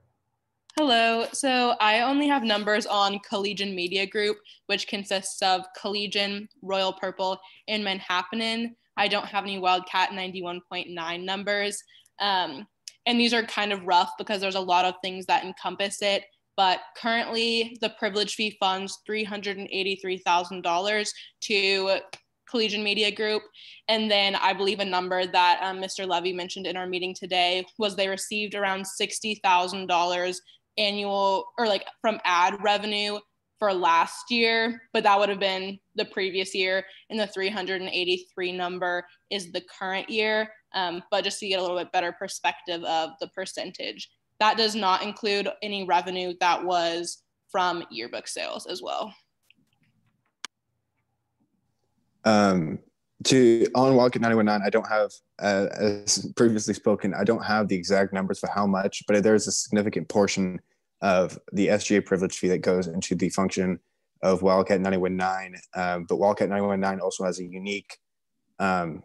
Hello. So I only have numbers on Collegian Media Group, which consists of Collegian, Royal Purple, and Manhattan. I don't have any Wildcat 91.9 numbers. And these are kind of rough because there's a lot of things that encompass it. But currently, the privilege fee funds $383,000 to Collegian Media Group. And then I believe a number that Mr. Levy mentioned in our meeting today was they received around $60,000 annual or like from ad revenue for last year, but that would have been the previous year, and the 383 number is the current year. But just to get a little bit better perspective of the percentage, that does not include any revenue that was from yearbook sales as well. On Wildcat 91.9, I don't have, as previously spoken, I don't have the exact numbers for how much, but there's a significant portion of the SGA privilege fee that goes into the function of Wildcat 91.9. But Wildcat 91.9 also has a unique kind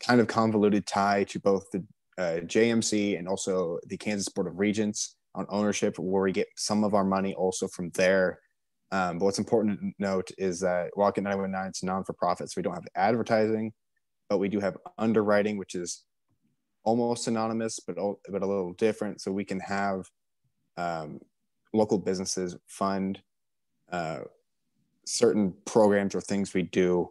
of convoluted tie to both the JMC and also the Kansas Board of Regents on ownership, where we get some of our money also from there. But what's important to note is that Wildcat 919 is non-for-profit, so we don't have advertising, but we do have underwriting, which is almost synonymous, but a little different. So we can have local businesses fund certain programs or things we do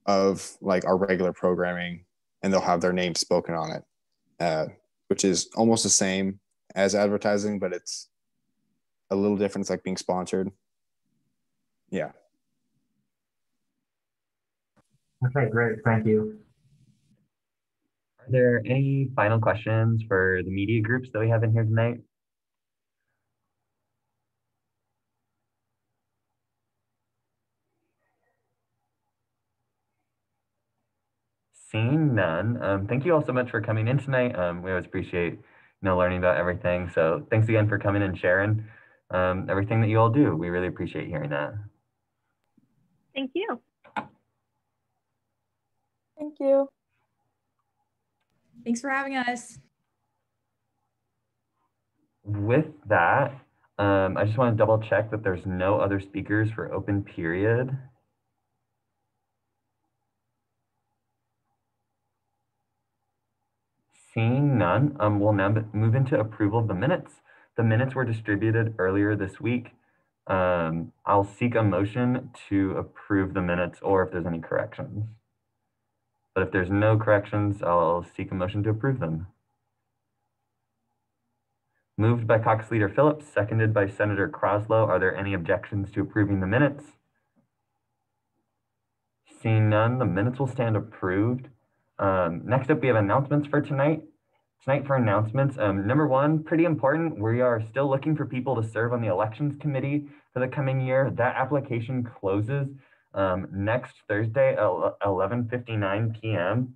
of like our regular programming, and they'll have their name spoken on it, which is almost the same as advertising, but it's a little different. It's like being sponsored. Yeah. Okay, great. Thank you. Are there any final questions for the media groups that we have in here tonight? Seeing none, thank you all so much for coming in tonight. We always appreciate learning about everything. So thanks again for coming and sharing everything that you all do. We really appreciate hearing that. Thank you. Thank you. Thanks for having us. With that, I just want to double check that there's no other speakers for open period. Seeing none, we'll now move into approval of the minutes. The minutes were distributed earlier this week. I'll seek a motion to approve the minutes, or if there's any corrections. But if there's no corrections, I'll seek a motion to approve them. Moved by Caucus Leader Phillips, seconded by Senator Kraslow. Are there any objections to approving the minutes? Seeing none, the minutes will stand approved. Next up, we have announcements for tonight. Tonight for announcements, number one, pretty important, we are still looking for people to serve on the elections committee for the coming year. That application closes next Thursday at 11:59 p.m.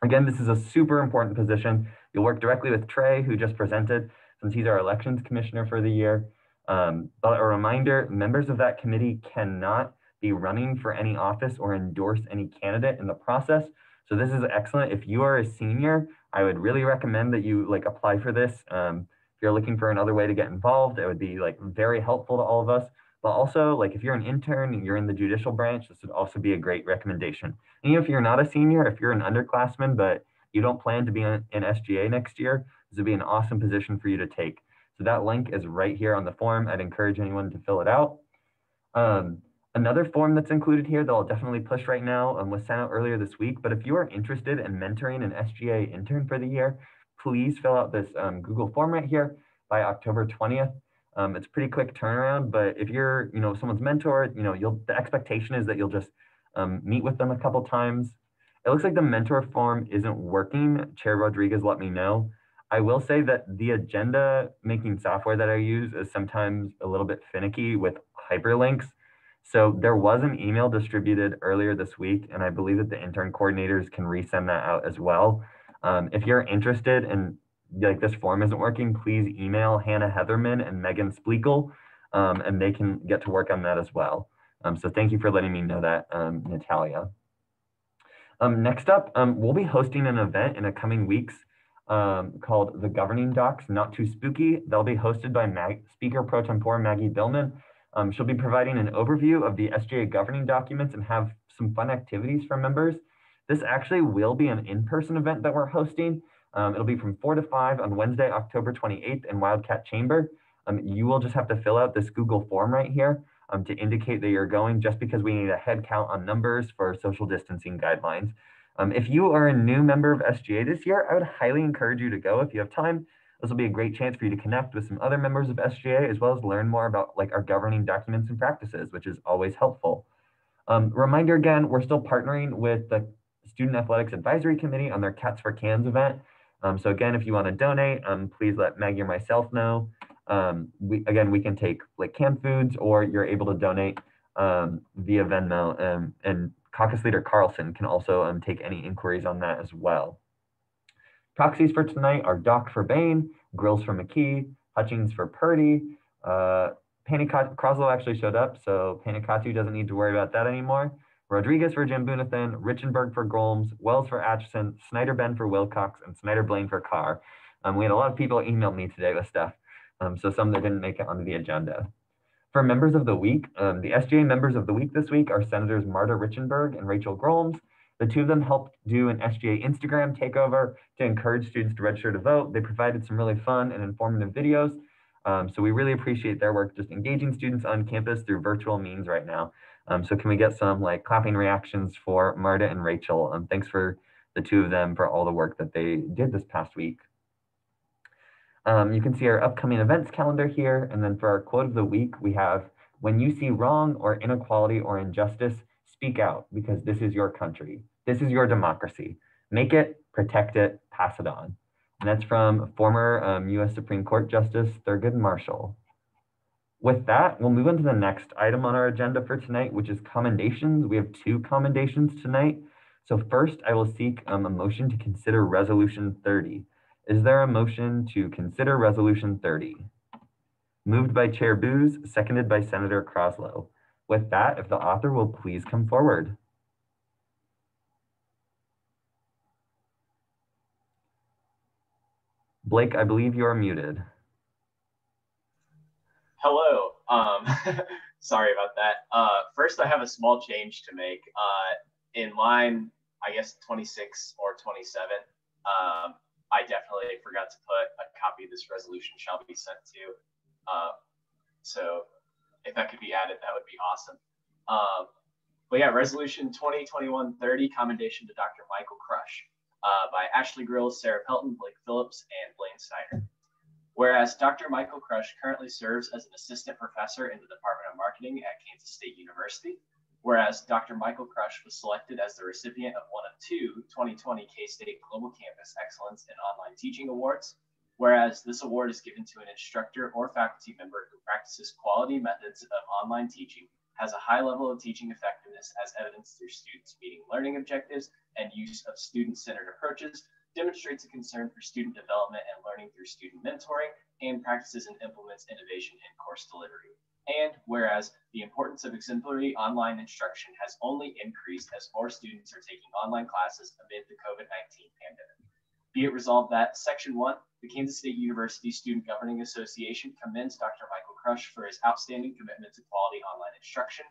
Again, this is a super important position. You'll work directly with Trey, who just presented, since he's our elections commissioner for the year. But a reminder, members of that committee cannot be running for any office or endorse any candidate in the process. So this is excellent. If you are a senior, I would really recommend that you apply for this. If you're looking for another way to get involved, it would be very helpful to all of us. But also, if you're an intern and you're in the judicial branch, this would also be a great recommendation. And even if you're not a senior, if you're an underclassman, but you don't plan to be in SGA next year, this would be an awesome position for you to take. So that link is right here on the form. I'd encourage anyone to fill it out. Another form that's included here that I'll definitely push right now was sent out earlier this week, but if you are interested in mentoring an SGA intern for the year, please fill out this Google form right here by October 20th. It's a pretty quick turnaround, but if you're someone's mentor, the expectation is that you'll just meet with them a couple times. It looks like the mentor form isn't working. Chair Rodriguez let me know. I will say that the agenda making software that I use is sometimes a little bit finicky with hyperlinks. So there was an email distributed earlier this week, and I believe that the intern coordinators can resend that out as well. If you're interested and this form isn't working, please email Hannah Heatherman and Megan Spleakle, and they can get to work on that as well. So thank you for letting me know that, Natalia. Next up, we'll be hosting an event in the coming weeks called the Governing Docs, Not Too Spooky. They'll be hosted by Speaker Pro Tempore Maggie Billman. She'll be providing an overview of the SGA governing documents and have some fun activities for members. This actually will be an in-person event that we're hosting. It'll be from 4 to 5 on Wednesday, October 28th in Wildcat Chamber. You will just have to fill out this Google form right here to indicate that you're going, just because we need a head count on numbers for social distancing guidelines. If you are a new member of SGA this year, I would highly encourage you to go if you have time. This will be a great chance for you to connect with some other members of SGA, as well as learn more about our governing documents and practices, which is always helpful. Reminder again, we're still partnering with the Student Athletics Advisory Committee on their Cats for Cans event. So again, if you want to donate, please let Maggie or myself know. We can take canned foods, or you're able to donate via Venmo, and Caucus Leader Carlson can also take any inquiries on that as well. Proxies for tonight are Doc for Bain, Grills for McKee, Hutchings for Purdy. Panikatu, Kraslow actually showed up, so Panikatu doesn't need to worry about that anymore. Rodriguez for Jambunathan, Richenberg for Golmes, Wells for Atchison, Snyder-Ben for Wilcox, and Snyder-Blaine for Carr. We had a lot of people email me today with stuff, so some that didn't make it onto the agenda. For members of the week, the SGA members of the week this week are Senators Marta Richenberg and Rachel Golmes. The two of them helped do an SGA Instagram takeover to encourage students to register to vote. They provided some really fun and informative videos. So we really appreciate their work just engaging students on campus through virtual means right now. So can we get some like clapping reactions for Marta and Rachel? Thanks for the two of them for all the work that they did this past week. You can see our upcoming events calendar here. And then for our quote of the week, we have, when you see wrong or inequality or injustice, speak out, because this is your country. This is your democracy. Make it, protect it, pass it on. And that's from former US Supreme Court Justice Thurgood Marshall. With that, we'll move on to the next item on our agenda for tonight, which is commendations. We have 2 commendations tonight. So first, I will seek a motion to consider Resolution 30. Is there a motion to consider Resolution 30? Moved by Chair Booz, seconded by Senator Kraslow. With that, if the author will please come forward. Blake, I believe you are muted. Hello. Sorry about that. First, I have a small change to make. In line, I guess 26 or 27, I definitely forgot to put a copy of this resolution shall be sent to. So if that could be added, that would be awesome. But yeah, resolution 2021-30, commendation to Dr. Michael Crush by Ashley Grills, Sarah Pelton, Blake Phillips, and Blaine Snyder. Whereas Dr. Michael Crush currently serves as an assistant professor in the Department of Marketing at Kansas State University. Whereas Dr. Michael Crush was selected as the recipient of one of 2 2020 K-State Global Campus Excellence in Online Teaching Awards. Whereas this award is given to an instructor or faculty member who practices quality methods of online teaching, has a high level of teaching effectiveness as evidenced through students meeting learning objectives and use of student-centered approaches, demonstrates a concern for student development and learning through student mentoring, and practices and implements innovation in course delivery. And whereas the importance of exemplary online instruction has only increased as more students are taking online classes amid the COVID-19 pandemic. Be it resolved that Section 1, the Kansas State University Student Governing Association commends Dr. Michael Crush for his outstanding commitment to quality online instruction.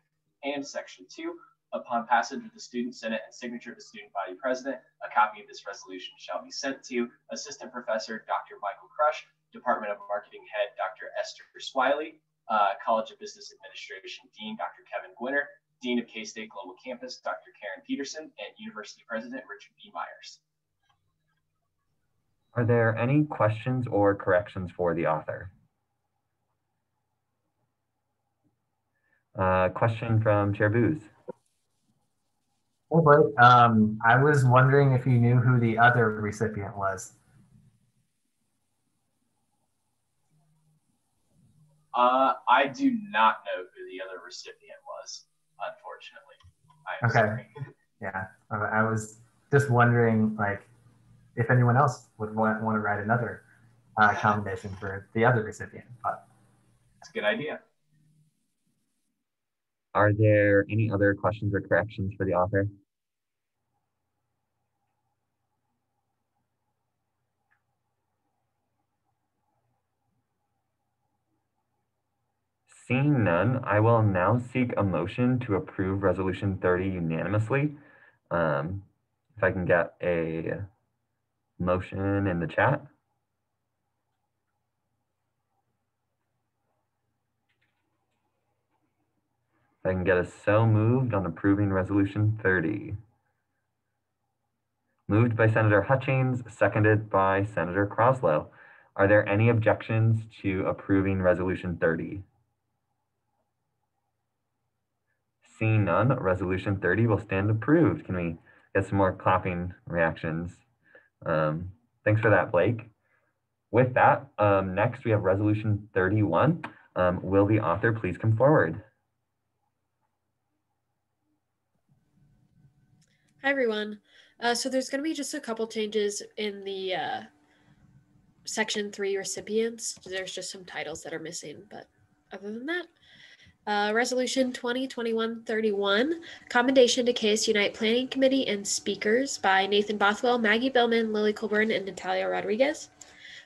And Section 2, upon passage of the Student Senate and signature of the Student Body President, a copy of this resolution shall be sent to Assistant Professor Dr. Michael Crush, Department of Marketing Head Dr. Esther Swiley, College of Business Administration Dean Dr. Kevin Gwinner, Dean of K-State Global Campus Dr. Karen Peterson, and University President Richard B. Myers. Are there any questions or corrections for the author? Question from Chair Booz. Hey, Blake. I was wondering if you knew who the other recipient was. I do not know who the other recipient was, unfortunately. I'm sorry. Yeah, I was just wondering, like, if anyone else would want to write another commendation for the other recipient. But it's a good idea. Are there any other questions or corrections for the author? Seeing none, I will now seek a motion to approve Resolution 30 unanimously. If I can get a motion in the chat. If I can get a so moved on approving Resolution 30. Moved by Senator Hutchings, seconded by Senator Kraslow. Are there any objections to approving Resolution 30? Seeing none, Resolution 30 will stand approved. Can we get some more clapping reactions? Thanks for that, Blake. With that, next we have Resolution 31. Will the author please come forward? Hi, everyone. So there's going to be just a couple changes in the Section 3 recipients. There's just some titles that are missing, but other than that, Resolution 2021-31, Commendation to KS Unite Planning Committee and Speakers by Nathan Bothwell, Maggie Billman, Lily Colburn, and Natalia Rodriguez.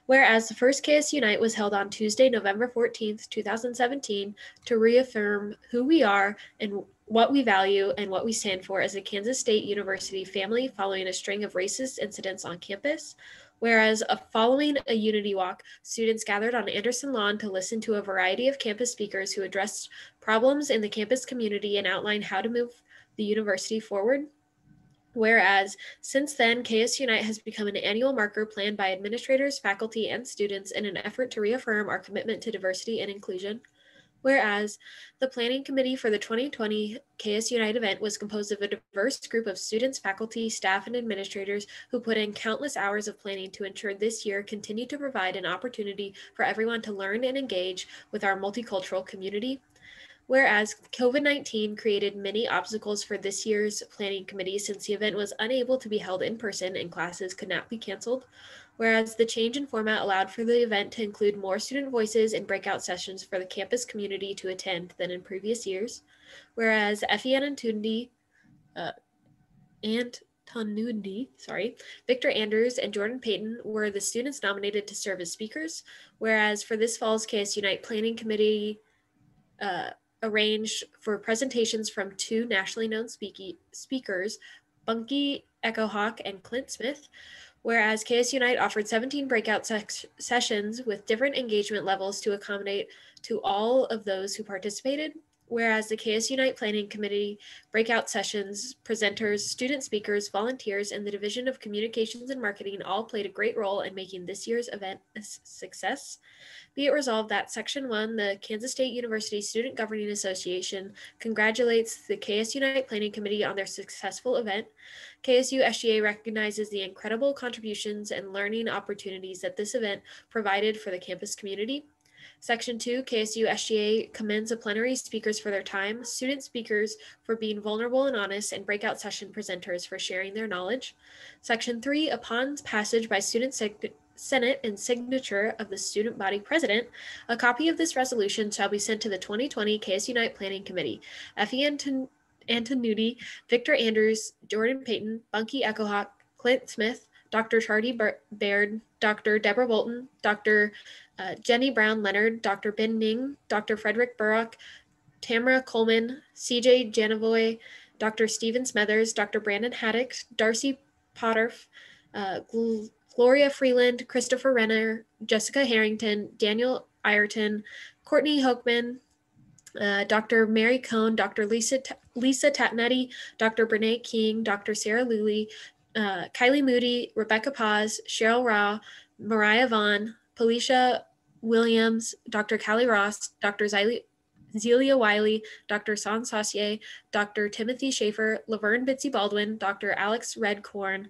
Whereas the first KS Unite was held on Tuesday, November 14th, 2017, to reaffirm who we are and what we value and what we stand for as a Kansas State University family following a string of racist incidents on campus. Whereas following a unity walk, students gathered on Anderson Lawn to listen to a variety of campus speakers who addressed problems in the campus community and outlined how to move the university forward. Whereas since then, KS Unite has become an annual marker planned by administrators, faculty, and students in an effort to reaffirm our commitment to diversity and inclusion. Whereas the planning committee for the 2020 KS Unite event was composed of a diverse group of students, faculty, staff, and administrators who put in countless hours of planning to ensure this year continued to provide an opportunity for everyone to learn and engage with our multicultural community. Whereas COVID-19 created many obstacles for this year's planning committee since the event was unable to be held in person and classes could not be canceled. Whereas the change in format allowed for the event to include more student voices and breakout sessions for the campus community to attend than in previous years. Whereas Effie Antonundi, Victor Andrews, and Jordan Payton were the students nominated to serve as speakers. Whereas for this fall's KS Unite Planning Committee, arranged for presentations from two nationally known speakers, Bunky Echohawk and Clint Smith, whereas KS Unite offered 17 breakout sessions with different engagement levels to accommodate to all of those who participated, whereas the KS Unite Planning Committee breakout sessions, presenters, student speakers, volunteers, and the Division of Communications and Marketing all played a great role in making this year's event a success. Be it resolved that Section 1, the Kansas State University Student Governing Association, congratulates the KS Unite Planning Committee on their successful event. KSU SGA recognizes the incredible contributions and learning opportunities that this event provided for the campus community. Section 2, KSU SGA commends the plenary speakers for their time, student speakers for being vulnerable and honest, and breakout session presenters for sharing their knowledge. Section 3, upon passage by Student Senate and signature of the student body president, a copy of this resolution shall be sent to the 2020 KS Unite Planning Committee. Effie Antonundi, Victor Andrews, Jordan Payton, Bunky Echohawk, Clint Smith, Dr. Charlie Baird, Dr. Deborah Bolton, Dr. Jenny Brown Leonard, Dr. Ben Ning, Dr. Frederick Burrock, Tamara Coleman, CJ Janovoy, Dr. Stephen Smethers, Dr. Brandon Haddock, Darcy Potterf, Gloria Freeland, Christopher Renner, Jessica Harrington, Daniel Ireton, Courtney Hoekman, Dr. Mary Cohn, Dr. Lisa Tatnetti, Dr. Brene King, Dr. Sarah Luley, Kylie Moody, Rebecca Paz, Cheryl Raw, Mariah Vaughn, Felicia Williams, Dr. Callie Ross, Dr. Zelia Wiley, Dr. San Saucier, Dr. Timothy Schaefer, Laverne Bitsy Baldwin, Dr. Alex Redcorn,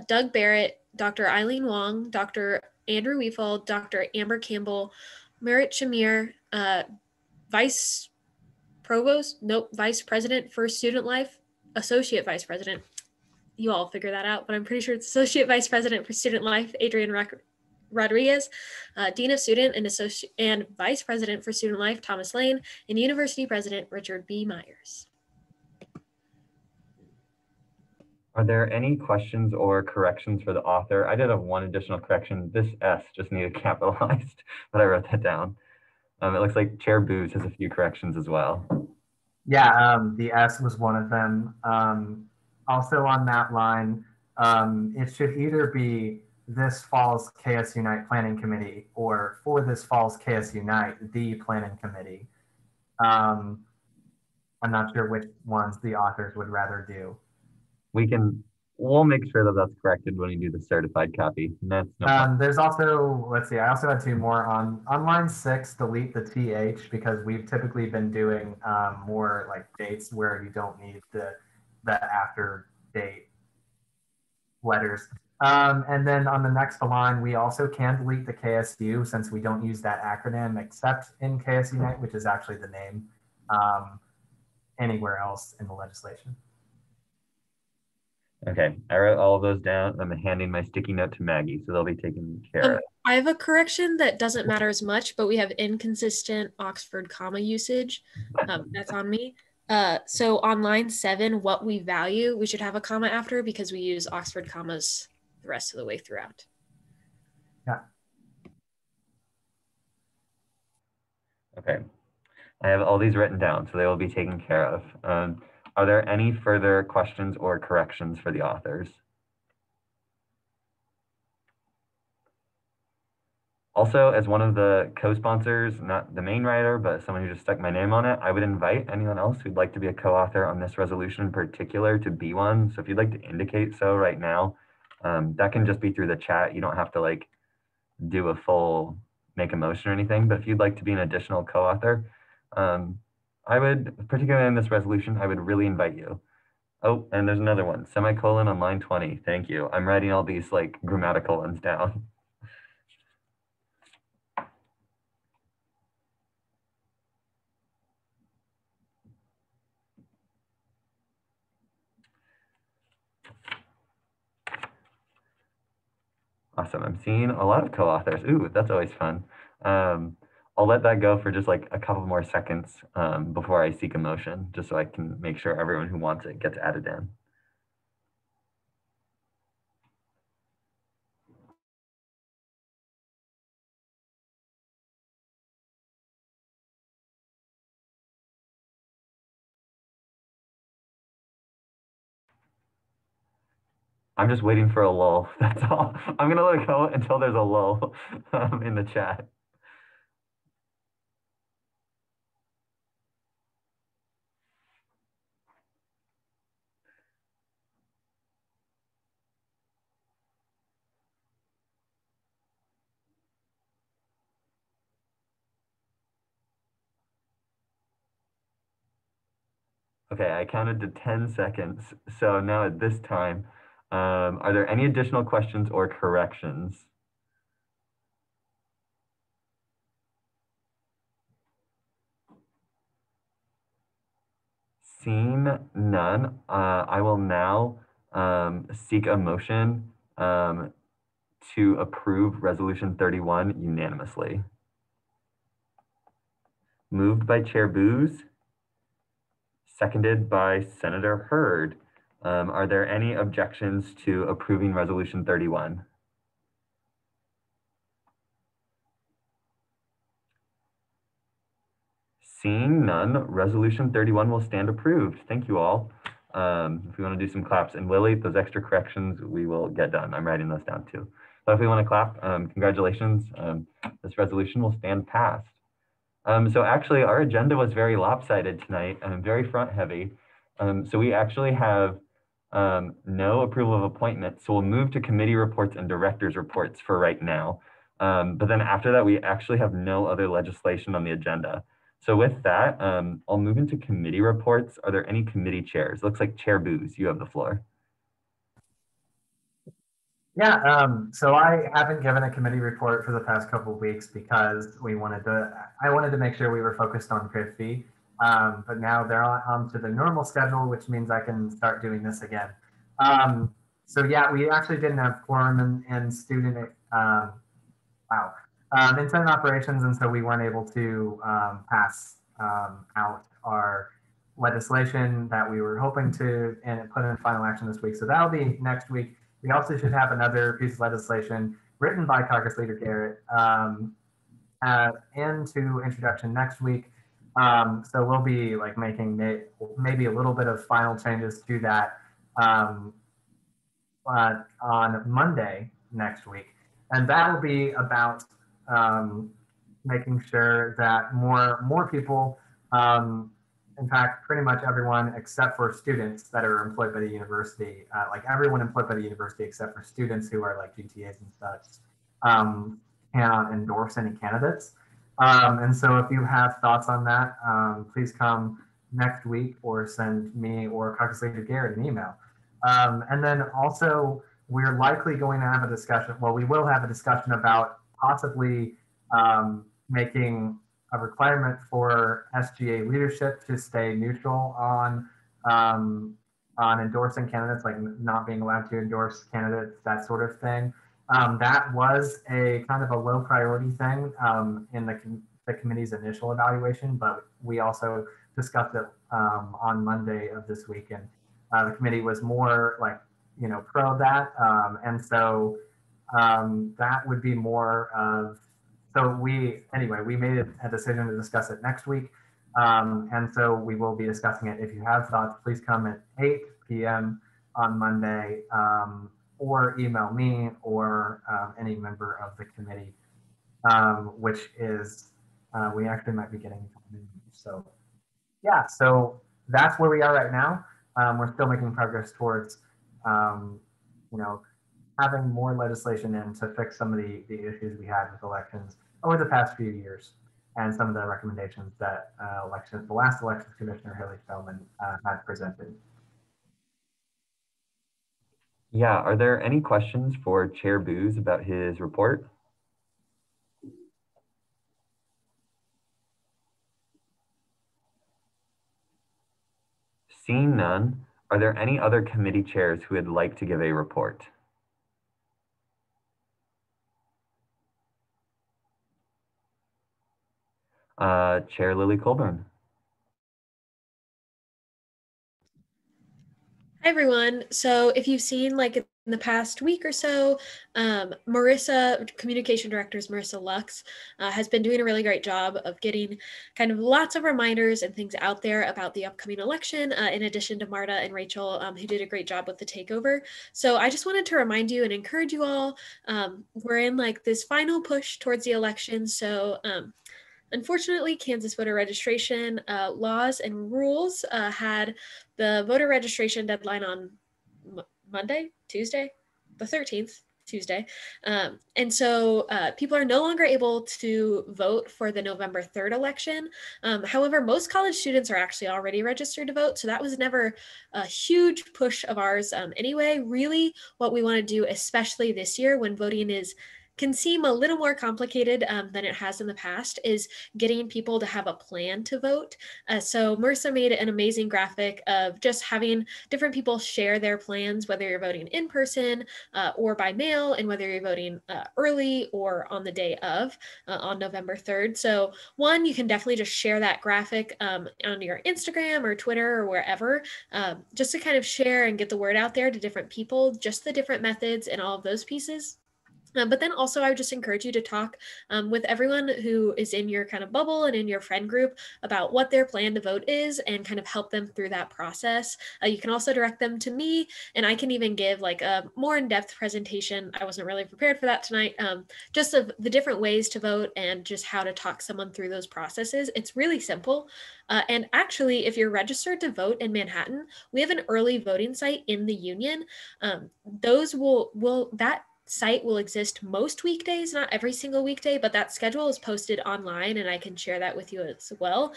Doug Barrett, Dr. Eileen Wong, Dr. Andrew Weefald, Dr. Amber Campbell, Merritt Shamir, Vice President for Student Life, Associate Vice President. You all figure that out, but I'm pretty sure it's Associate Vice President for Student Life, Adrian Rodriguez, Dean of Student and Vice President for Student Life, Thomas Lane, and University President, Richard B. Myers. Are there any questions or corrections for the author? I did have one additional correction. This S just needed capitalized, but I wrote that down. It looks like Chair Booz has a few corrections as well. Yeah, the S was one of them. Also on that line, it should either be this fall's KS Unite Planning Committee or for this fall's KS Unite, the Planning Committee. I'm not sure which ones the authors would rather do. We'll make sure that that's corrected when we do the certified copy. And that's no problem. There's also, let's see, I also had two more on line 6, delete the TH, because we've typically been doing more like dates where you don't need the after date letters. And then on the next line, we also can delete the KSU since we don't use that acronym except in KS Unite, which is actually the name, anywhere else in the legislation. Okay, I wrote all of those down. I'm handing my sticky note to Maggie, so they'll be taken care of. I have a correction that doesn't matter as much, but we have inconsistent Oxford comma usage. That's on me. So on line 7, what we value, we should have a comma after because we use Oxford commas the rest of the way throughout. Yeah. Okay, I have all these written down, so they will be taken care of. Are there any further questions or corrections for the authors? Also, as one of the co-sponsors, not the main writer, but someone who just stuck my name on it, I would invite anyone else who'd like to be a co-author on this resolution in particular to be one. So if you'd like to indicate so right now, that can just be through the chat. You don't have to like do a full make a motion or anything, but if you'd like to be an additional co-author, I would, particularly in this resolution, I would really invite you. Oh, and there's another one, semicolon on line 20. Thank you. I'm writing all these like grammatical ones down. Awesome. I'm seeing a lot of co-authors. Ooh, that's always fun. I'll let that go for just like a couple more seconds before I seek a motion, just so I can make sure everyone who wants it gets added in. I'm just waiting for a lull. That's all. I'm gonna let it go until there's a lull in the chat. Okay, I counted to 10 seconds. So now at this time, are there any additional questions or corrections? Seeing none, I will now seek a motion to approve Resolution 31 unanimously. Moved by Chair Booz, seconded by Senator Hurd. Are there any objections to approving Resolution 31? Seeing none, Resolution 31 will stand approved. Thank you all. If we want to do some claps, and Lily, those extra corrections we will get done. I'm writing those down too. But if we want to clap, congratulations. This resolution will stand passed. So actually, our agenda was very lopsided tonight, very front heavy. So we actually have no approval of appointments. So we'll move to committee reports and directors reports for right now. But then after that, we actually have no other legislation on the agenda. So with that, I'll move into committee reports. Are there any committee chairs? Looks like Chair Booz, you have the floor. Yeah, so I haven't given a committee report for the past couple of weeks because I wanted to make sure we were focused on CRISP, but now they're on to the normal schedule, which means I can start doing this again. So yeah, we actually didn't have quorum and student, incident operations, and so we weren't able to pass out our legislation that we were hoping to and put in final action this week. So that'll be next week. We also should have another piece of legislation written by Caucus Leader Garrett into introduction next week. So we'll be like making maybe a little bit of final changes to that on Monday next week. And that will be about making sure that more people, in fact, pretty much everyone except for students that are employed by the university, like everyone employed by the university except for students who are like GTAs and such, cannot endorse any candidates. And so if you have thoughts on that, please come next week or send me or Caucus Leader Garrett an email. And then also, we're likely going to have a discussion, well, we will have a discussion about possibly making a requirement for SGA leadership to stay neutral on on endorsing candidates, like not being allowed to endorse candidates, that sort of thing. That was a kind of a low priority thing in the committee's initial evaluation, but we also discussed it on Monday of this week, and the committee was more like, pro that. And so that would be more of, so we made a decision to discuss it next week. And so we will be discussing it. If you have thoughts, please come at 8 p.m. on Monday, or email me or any member of the committee, which is, we actually might be getting, so yeah, so that's where we are right now. We're still making progress towards, having more legislation in to fix some of the issues we had with elections over the past few years, and some of the recommendations that the last elections commissioner, Haley Spellman, had presented. Yeah, are there any questions for Chair Booz about his report? Seeing none, are there any other committee chairs who would like to give a report? Chair Lily Colburn. Hi, everyone. So if you've seen like in the past week or so, Communication Director Marissa Lux has been doing a really great job of getting kind of lots of reminders and things out there about the upcoming election, in addition to Marta and Rachel, who did a great job with the takeover. So I just wanted to remind you and encourage you all, we're in like this final push towards the election. So unfortunately, Kansas voter registration laws and rules had the voter registration deadline on Tuesday, the 13th, Tuesday. And so people are no longer able to vote for the November 3rd election. However, most college students are actually already registered to vote. So that was never a huge push of ours anyway. Really, what we want to do, especially this year when voting can seem a little more complicated than it has in the past, is getting people to have a plan to vote. So Marissa made an amazing graphic of just having different people share their plans, whether you're voting in person or by mail, and whether you're voting early or on the day of, on November 3rd. So one, you can definitely just share that graphic on your Instagram or Twitter or wherever, just to kind of share and get the word out there to different people, just the different methods and all of those pieces. But then also I would just encourage you to talk with everyone who is in your kind of bubble and in your friend group about what their plan to vote is, and kind of help them through that process. You can also direct them to me, and I can even give like a more in-depth presentation. I wasn't really prepared for that tonight, just of the different ways to vote and just how to talk someone through those processes. It's really simple. And actually, if you're registered to vote in Manhattan, we have an early voting site in the Union. That site will exist most weekdays, not every single weekday, but that schedule is posted online, and I can share that with you as well.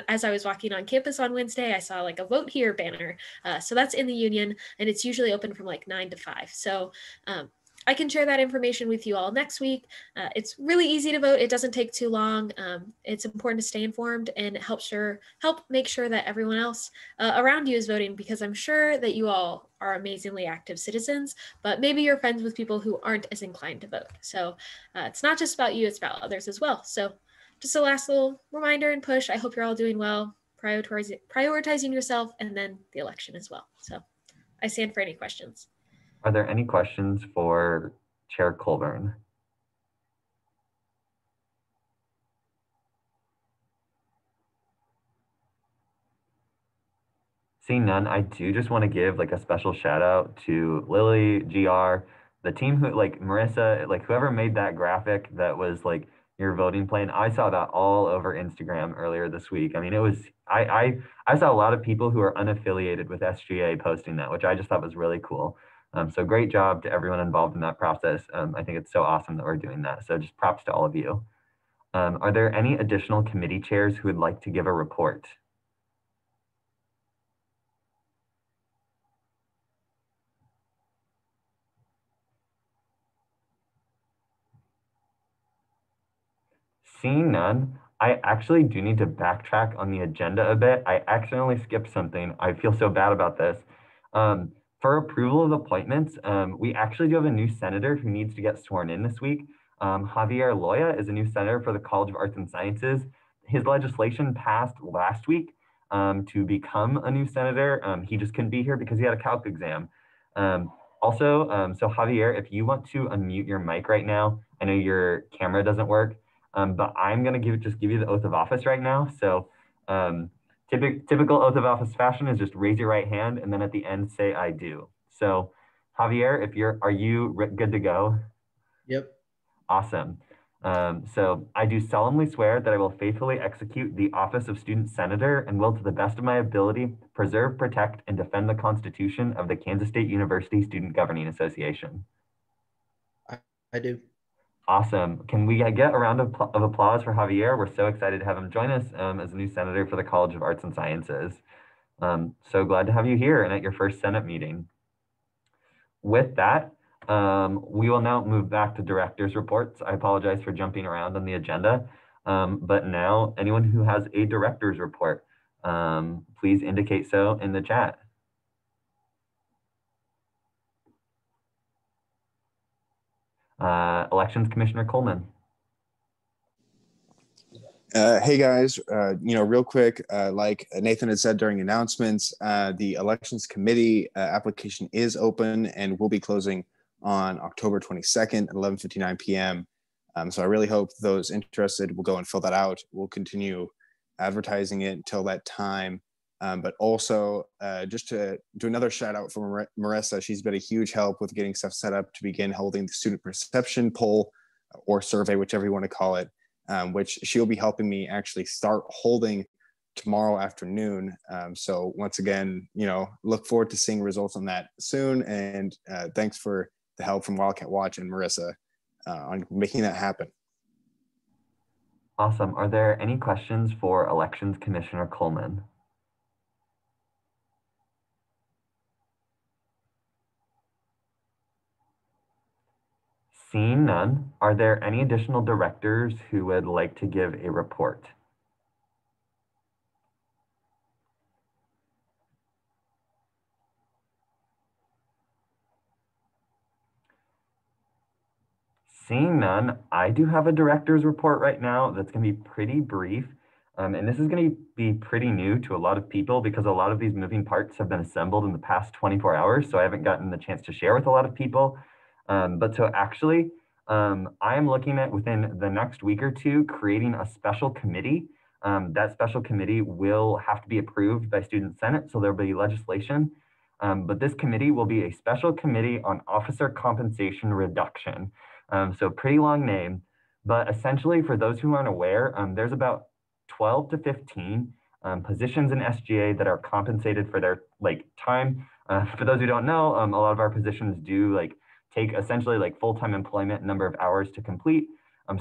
As I was walking on campus on Wednesday, I saw like a vote here banner. So that's in the Union, and it's usually open from like 9 to 5. So I can share that information with you all next week. It's really easy to vote. It doesn't take too long. It's important to stay informed, and it help make sure that everyone else around you is voting, because I'm sure that you all are amazingly active citizens, but maybe you're friends with people who aren't as inclined to vote. So it's not just about you, it's about others as well. So just a last little reminder and push. I hope you're all doing well, prioritizing yourself, and then the election as well. So I stand for any questions. Are there any questions for Chair Colburn? Seeing none, I do just want to give like a special shout out to Lily, GR, the team who, like Marissa, like whoever made that graphic that was like your voting plan. I saw that all over Instagram earlier this week. I mean, it was, I saw a lot of people who are unaffiliated with SGA posting that, which I just thought was really cool. So great job to everyone involved in that process. I think it's so awesome that we're doing that. So just props to all of you. Are there any additional committee chairs who would like to give a report? Seeing none, I actually do need to backtrack on the agenda a bit. I accidentally skipped something. I feel so bad about this. For approval of appointments, we actually do have a new senator who needs to get sworn in this week. Javier Loya is a new senator for the College of Arts and Sciences. His legislation passed last week to become a new senator. He just couldn't be here because he had a calc exam. So Javier, if you want to unmute your mic right now, I know your camera doesn't work, but I'm gonna just give you the oath of office right now. So typical oath of office fashion is just raise your right hand and then at the end say I do. So Javier, are you good to go? Yep. Awesome. So I do solemnly swear that I will faithfully execute the office of student senator and will, to the best of my ability, preserve, protect, and defend the Constitution of the Kansas State University Student Governing Association. I do. Awesome. Can we get a round of applause for Javier? We're so excited to have him join us as a new senator for the College of Arts and Sciences. So glad to have you here and at your first Senate meeting. With that, we will now move back to director's reports. I apologize for jumping around on the agenda, but now anyone who has a director's report, please indicate so in the chat. Elections Commissioner Coleman. Hey guys, real quick, like Nathan had said during announcements, the Elections Committee application is open and will be closing on October 22nd at 11:59 p.m. So I really hope those interested will go and fill that out. We'll continue advertising it until that time. But also just to do another shout out for Marissa, she's been a huge help with getting stuff set up to begin holding the student perception poll or survey, whichever you want to call it, which she'll be helping me actually start holding tomorrow afternoon. So once again, look forward to seeing results on that soon. And thanks for the help from Wildcat Watch and Marissa on making that happen. Awesome. Are there any questions for Elections Commissioner Coleman? Seeing none, are there any additional directors who would like to give a report? Seeing none, I do have a director's report right now that's going to be pretty brief. And this is going to be pretty new to a lot of people because a lot of these moving parts have been assembled in the past 24 hours. So I haven't gotten the chance to share with a lot of people. I am looking at within the next week or two creating a special committee. That special committee will have to be approved by Student Senate, so there'll be legislation. But this committee will be a special committee on officer compensation reduction. So pretty long name, but essentially for those who aren't aware, there's about 12 to 15 positions in SGA that are compensated for their time. For those who don't know, a lot of our positions do take essentially full-time employment number of hours to complete.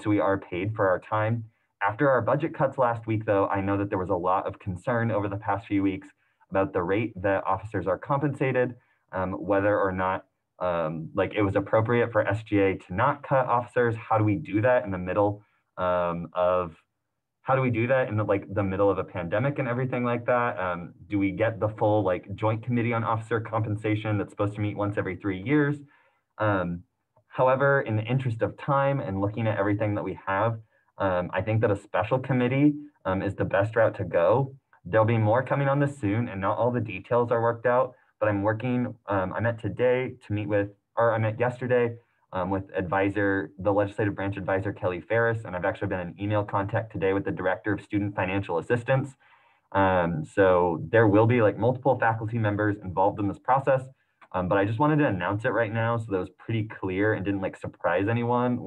So we are paid for our time. After our budget cuts last week though, I know that there was a lot of concern over the past few weeks about the rate that officers are compensated, whether or not it was appropriate for SGA to not cut officers. How do we do that in the middle the middle of a pandemic and everything like that? Do we get the full joint committee on officer compensation that's supposed to meet once every 3 years? However, in the interest of time and looking at everything that we have, I think that a special committee is the best route to go. There'll be more coming on this soon and not all the details are worked out, but I'm working, I met yesterday with the legislative branch advisor, Kelly Ferris, and I've actually been in email contact today with the director of student financial assistance. So there will be multiple faculty members involved in this process. But I just wanted to announce it right now so that it was pretty clear and didn't surprise anyone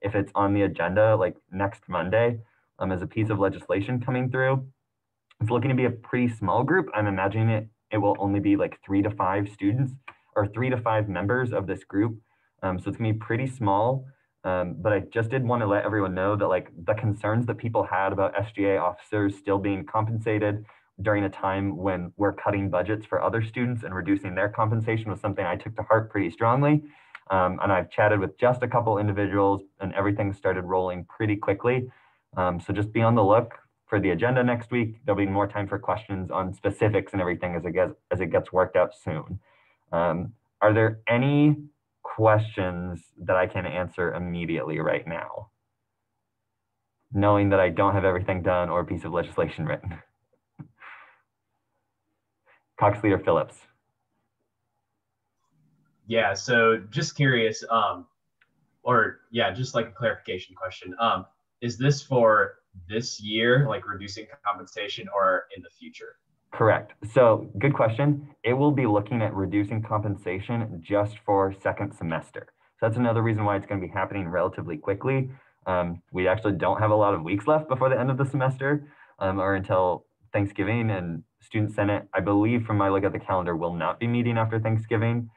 if it's on the agenda next Monday as a piece of legislation coming through. It's looking to be a pretty small group. I'm imagining it will only be 3 to 5 students or 3 to 5 members of this group. So it's gonna be pretty small. But I just did want to let everyone know that the concerns that people had about SGA officers still being compensated during a time when we're cutting budgets for other students and reducing their compensation was something I took to heart pretty strongly. And I've chatted with just a couple individuals and everything started rolling pretty quickly. So just be on the look for the agenda next week. There'll be more time for questions on specifics and everything as it gets worked out soon. Are there any questions that I can answer immediately right now, knowing that I don't have everything done or a piece of legislation written? Cox Leader Phillips. Yeah, so just curious, just like a clarification question. Is this for this year, like reducing compensation, or in the future? Correct. So good question. It will be looking at reducing compensation just for second semester. So that's another reason why it's going to be happening relatively quickly. We actually don't have a lot of weeks left before the end of the semester, or until Thanksgiving, and Student Senate, I believe from my look at the calendar, will not be meeting after Thanksgiving,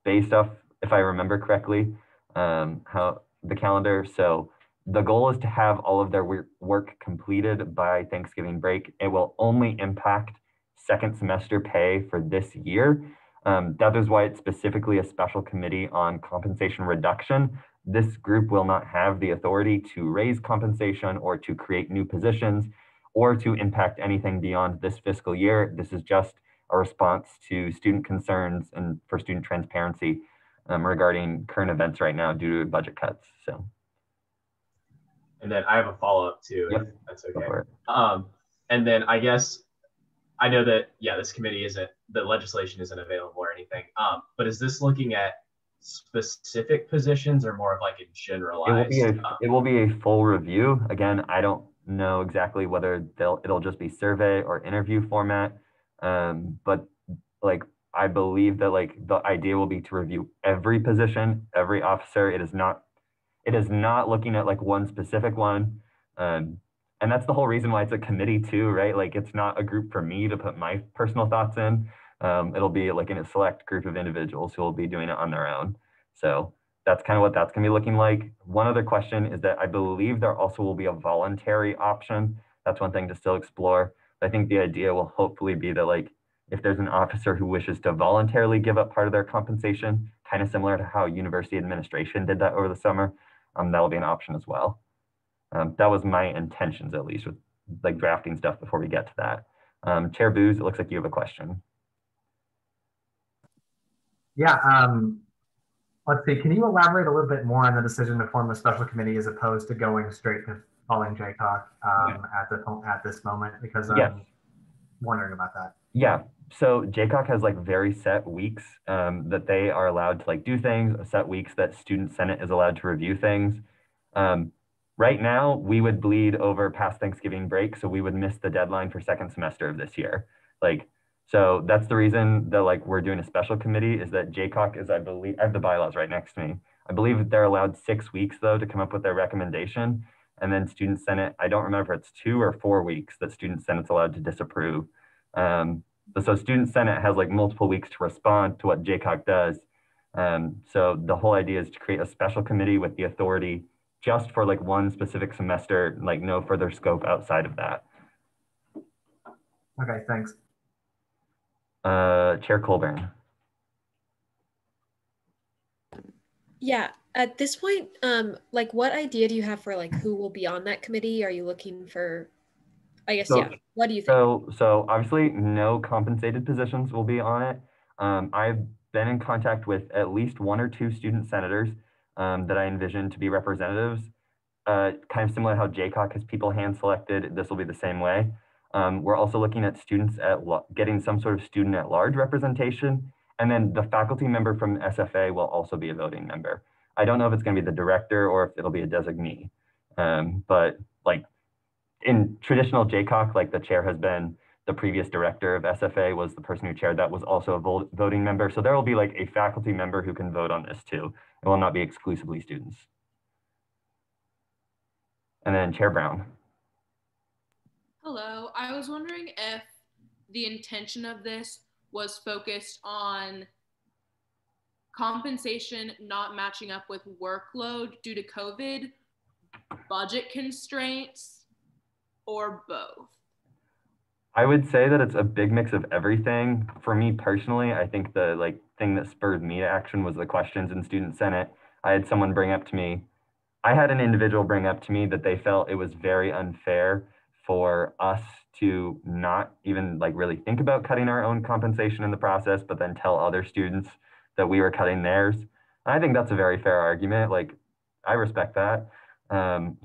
based off, if I remember correctly, how the calendar. So the goal is to have all of their work completed by Thanksgiving break. It will only impact second semester pay for this year. That is why it's specifically a special committee on compensation reduction. This group will not have the authority to raise compensation or to create new positions or to impact anything beyond this fiscal year. This is just a response to student concerns and for student transparency regarding current events right now due to budget cuts. So. And then I have a follow-up too, Yep. if that's okay. And then I guess I know that, this committee the legislation isn't available or anything, but is this looking at specific positions or more of like a generalized? It will be a full review. Again, I don't know exactly whether it'll just be survey or interview format, but like I believe that like the idea will be to review every position, every officer. It is not looking at like one specific one. And that's the whole reason why it's a committee too, right? Like it's not a group for me to put my personal thoughts in. It'll be like in a select group of individuals who will be doing it on their own. So that's kind of what that's gonna be looking like. One other question is that I believe there also will be a voluntary option. That's one thing to still explore. But I think the idea will hopefully be that like, if there's an officer who wishes to voluntarily give up part of their compensation, kind of similar to how university administration did that over the summer, that'll be an option as well. That was my intentions, at least, with like drafting stuff before we get to that. Chair Booz, it looks like you have a question. Yeah, let's see, can you elaborate a little bit more on the decision to form a special committee as opposed to going straight to calling JCOC at this moment? Because I'm wondering about that. Yeah, so JCOC has like very set weeks that they are allowed to like do things, set weeks that Student Senate is allowed to review things. Right now, we would bleed over past Thanksgiving break, so we would miss the deadline for second semester of this year. So that's the reason that like we're doing a special committee, is that JCOC is, I believe, I have the bylaws right next to me. I believe that they're allowed 6 weeks though to come up with their recommendation. And then Student Senate, I don't remember if it's 2 or 4 weeks that Student Senate's allowed to disapprove. So Student Senate has like multiple weeks to respond to what JCOC does. So the whole idea is to create a special committee with the authority just for like one specific semester, like no further scope outside of that. Okay, thanks. Chair Colburn. Yeah, at this point, like what idea do you have for like who will be on that committee? Are you looking for, I guess, what do you think? So obviously no compensated positions will be on it. I've been in contact with at least 1 or 2 student senators that I envision to be representatives. Kind of similar to how JCOC has people hand selected, this will be the same way. We're also looking at students getting some sort of student at large representation. And then the faculty member from SFA will also be a voting member. I don't know if it's going to be the director or if it'll be a designee. But like in traditional JCOC, like the chair has been the previous director of SFA was the person who chaired that, was also a voting member. So there will be like a faculty member who can vote on this too. It will not be exclusively students. And then Chair Brown. Hello, I was wondering if the intention of this was focused on compensation not matching up with workload due to COVID, budget constraints, or both? I would say that it's a big mix of everything. For me personally, I think the thing that spurred me to action was the questions in Student Senate. I had someone bring up to me I had an individual bring up to me that they felt it was very unfair for us to not even like really think about cutting our own compensation in the process, but then tell other students that we were cutting theirs. And I think that's a very fair argument. Like, I respect that.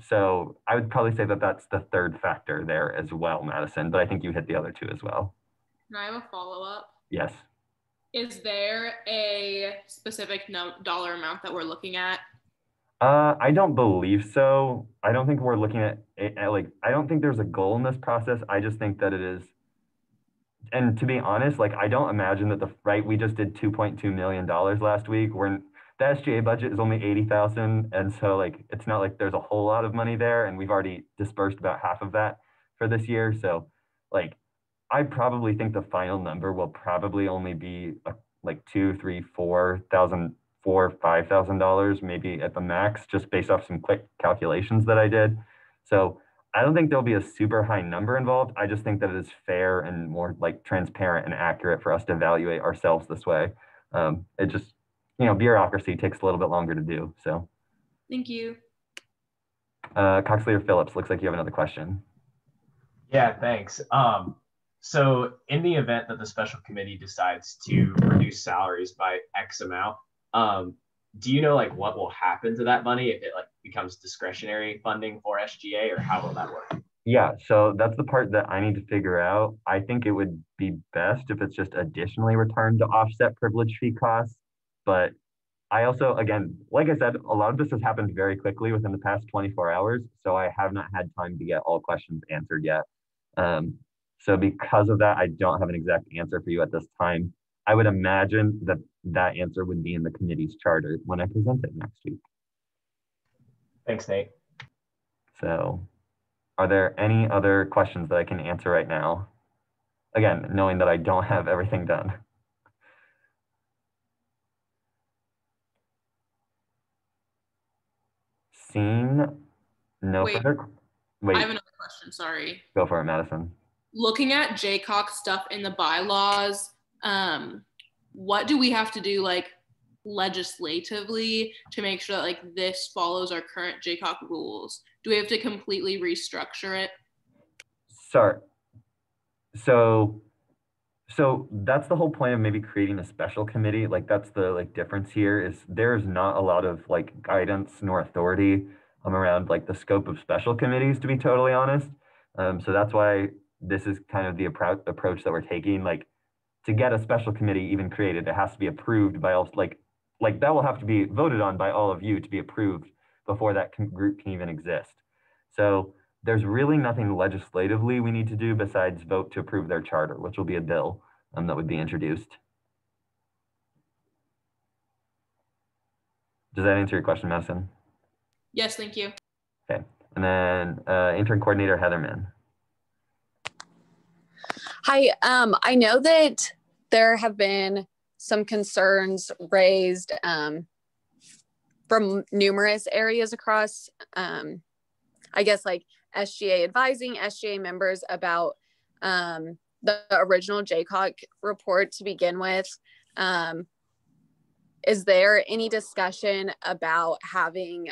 So I would probably say that that's the third factor there as well, Madison, but I think you hit the other two as well. Can I have a follow-up? Yes. Is there a specific dollar amount that we're looking at? I don't believe so. I don't think we're looking at like, I don't think there's a goal in this process. I just think that it is, and to be honest, like, I don't imagine that we just did $2.2 million last week. The SGA budget is only 80,000. And so like, it's not like there's a whole lot of money there, and we've already dispersed about half of that for this year. So like, I probably think the final number will probably only be like $5,000, maybe at the max, just based off some quick calculations that I did. So I don't think there'll be a super high number involved. I just think that it is fair and more like transparent and accurate for us to evaluate ourselves this way. It just, bureaucracy takes a little bit longer to do. So. Thank you. Cox Leader Phillips, looks like you have another question. Yeah, thanks. So in the event that the special committee decides to reduce salaries by X amount, do you know like what will happen to that money if it like becomes discretionary funding for SGA, or how will that work? Yeah, so that's the part that I need to figure out. I think it would be best if it's just additionally returned to offset privilege fee costs. But I also, again, like I said, a lot of this has happened very quickly within the past 24 hours. So I have not had time to get all questions answered yet. So because of that, I don't have an exact answer for you at this time. I would imagine that that answer would be in the committee's charter when I present it next week. Thanks, Nate. So are there any other questions that I can answer right now? Again, knowing that I don't have everything done. Seeing no further. Wait. I have another question, sorry. Go for it, Madison. Looking at JCOC stuff in the bylaws, what do we have to do like legislatively to make sure that like this follows our current JCOC rules? Do we have to completely restructure it? Sorry. So that's the whole point of maybe creating a special committee. Like, that's the like difference here is there's not a lot of like guidance nor authority around like the scope of special committees, to be totally honest. So that's why this is kind of the approach that we're taking. Like, to get a special committee even created, it has to be approved by all, like that will have to be voted on by all of you to be approved before that group can even exist. So there's really nothing legislatively we need to do besides vote to approve their charter, which will be a bill that would be introduced. Does that answer your question, Madison? Yes, thank you. Okay, and then intern coordinator Heatherman. Hi, I know that there have been some concerns raised from numerous areas across, I guess, like SGA advising SGA members about the original JCOC report to begin with. Is there any discussion about having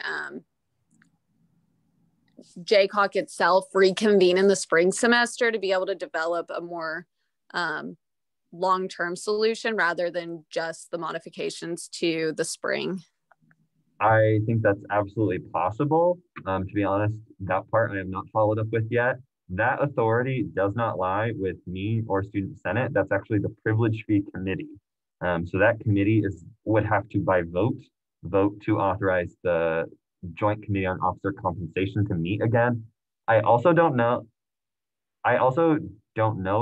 JCOC itself reconvene in the spring semester to be able to develop a more long-term solution rather than just the modifications to the spring? I think that's absolutely possible. To be honest, that part I have not followed up with yet. That authority does not lie with me or Student Senate. That's actually the Privilege Fee Committee. So that committee would have to, by vote to authorize the Joint Committee on Officer Compensation to meet again. I also don't know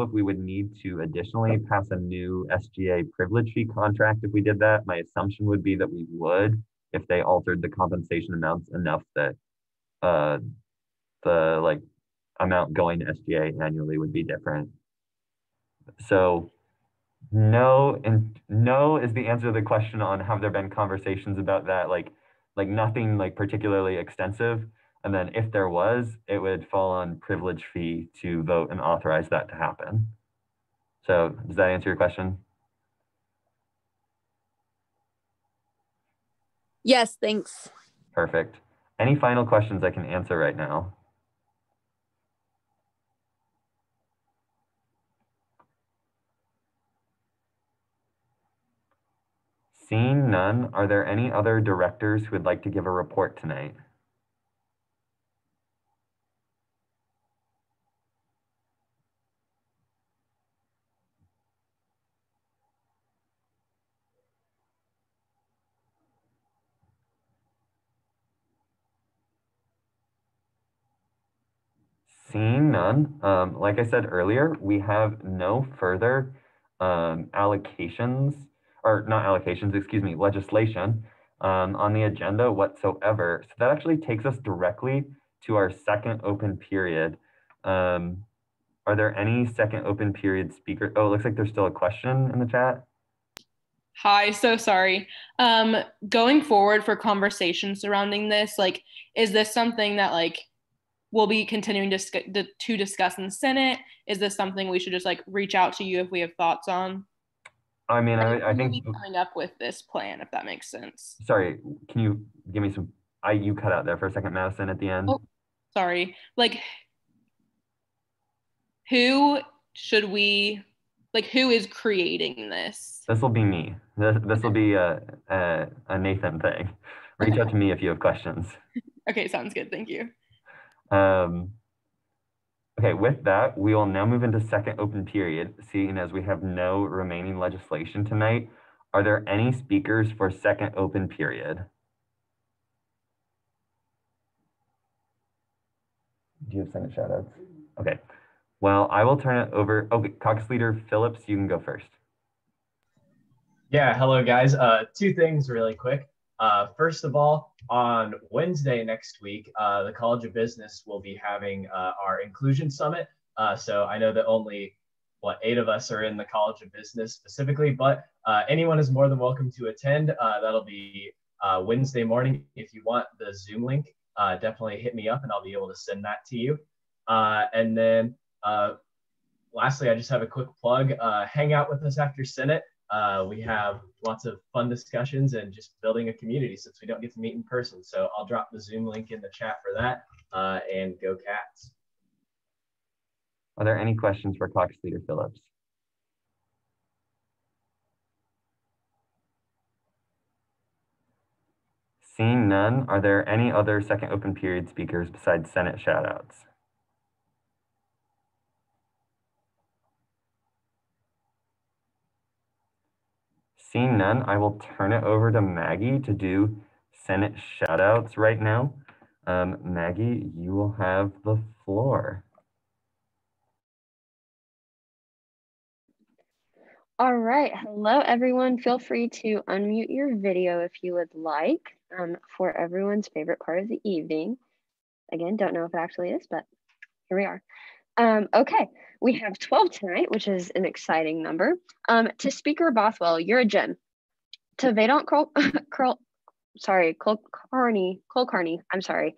if we would need to additionally pass a new SGA privilege fee contract if we did that. My assumption would be that we would, if they altered the compensation amounts enough that the like amount going to SGA annually would be different. So no, and no is the answer to the question on have there been conversations about that, like nothing like particularly extensive. And then if there was, it would fall on privilege fee to vote and authorize that to happen. So does that answer your question? Yes, thanks. Perfect. Any final questions I can answer right now? Seeing none, are there any other directors who would like to give a report tonight? Seeing none, like I said earlier, we have no further allocations, or not allocations, excuse me, legislation on the agenda whatsoever. So that actually takes us directly to our second open period. Are there any second open period speakers? Oh, it looks like there's still a question in the chat. Hi, so sorry. Going forward for conversation surrounding this, like, is this something that like we'll be continuing to discuss in the Senate? Is this something we should just like reach out to you if we have thoughts on? I mean, I think coming up with this plan, if that makes sense. Sorry, can you give me some? You cut out there for a second, Madison, at the end. Oh, sorry. Like, who should we? Like, who is creating this? This will be me. This will be a Nathan thing. Reach out to me if you have questions. Okay, sounds good. Thank you. Okay, with that, we will now move into second open period, seeing as we have no remaining legislation tonight. Are there any speakers for second open period? Do you have Senate shoutouts? Okay, well, I will turn it over. Okay, Caucus Leader Phillips, you can go first. Yeah, hello guys. Two things really quick. First of all, on Wednesday next week, the College of Business will be having our Inclusion Summit. So I know that only, 8 of us are in the College of Business specifically, but anyone is more than welcome to attend. That'll be Wednesday morning. If you want the Zoom link, definitely hit me up and I'll be able to send that to you. And then lastly, I just have a quick plug. Hang out with us after Senate. We have lots of fun discussions and just building a community since we don't get to meet in person. So I'll drop the Zoom link in the chat for that, and go Cats. Are there any questions for Caucus Leader Phillips? Seeing none, are there any other second open period speakers besides Senate shoutouts? Seeing none, I will turn it over to Maggie to do Senate shoutouts right now. Maggie, you will have the floor. All right, hello everyone. Feel free to unmute your video if you would like, for everyone's favorite part of the evening. Again, don't know if it actually is, but here we are. Okay, we have 12 tonight, which is an exciting number. To Speaker Bothwell, you're a gem. To Vedant Kulkarni, I'm sorry,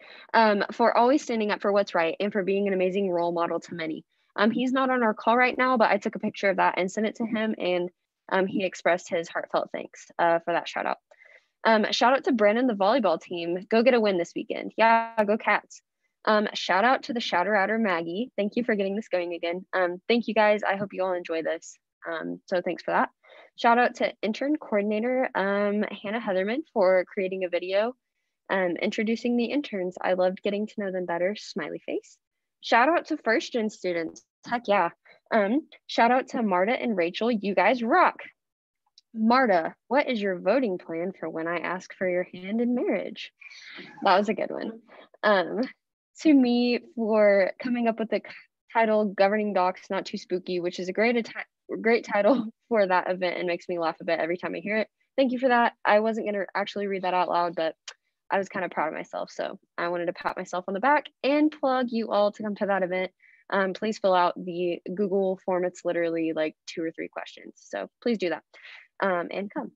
for always standing up for what's right and for being an amazing role model to many. He's not on our call right now, but I took a picture of that and sent it to him, and he expressed his heartfelt thanks for that shout out. Shout out to Brandon, the volleyball team. Go get a win this weekend. Yeah, go Cats. Shout out to the shouter outer Maggie. Thank you for getting this going again. Thank you guys. I hope you all enjoy this. So thanks for that. Shout out to intern coordinator Hannah Heatherman for creating a video introducing the interns. I loved getting to know them better. Smiley face. Shout out to first gen students. Heck yeah. Shout out to Marta and Rachel. You guys rock. Marta, what is your voting plan for when I ask for your hand in marriage? That was a good one. To me for coming up with the title Governing Docs Not Too Spooky, which is a great title for that event and makes me laugh a bit every time I hear it. Thank you for that. I wasn't going to actually read that out loud, but I was kind of proud of myself. So I wanted to pat myself on the back and plug you all to come to that event. Please fill out the Google form. It's literally like 2 or 3 questions. So please do that and come.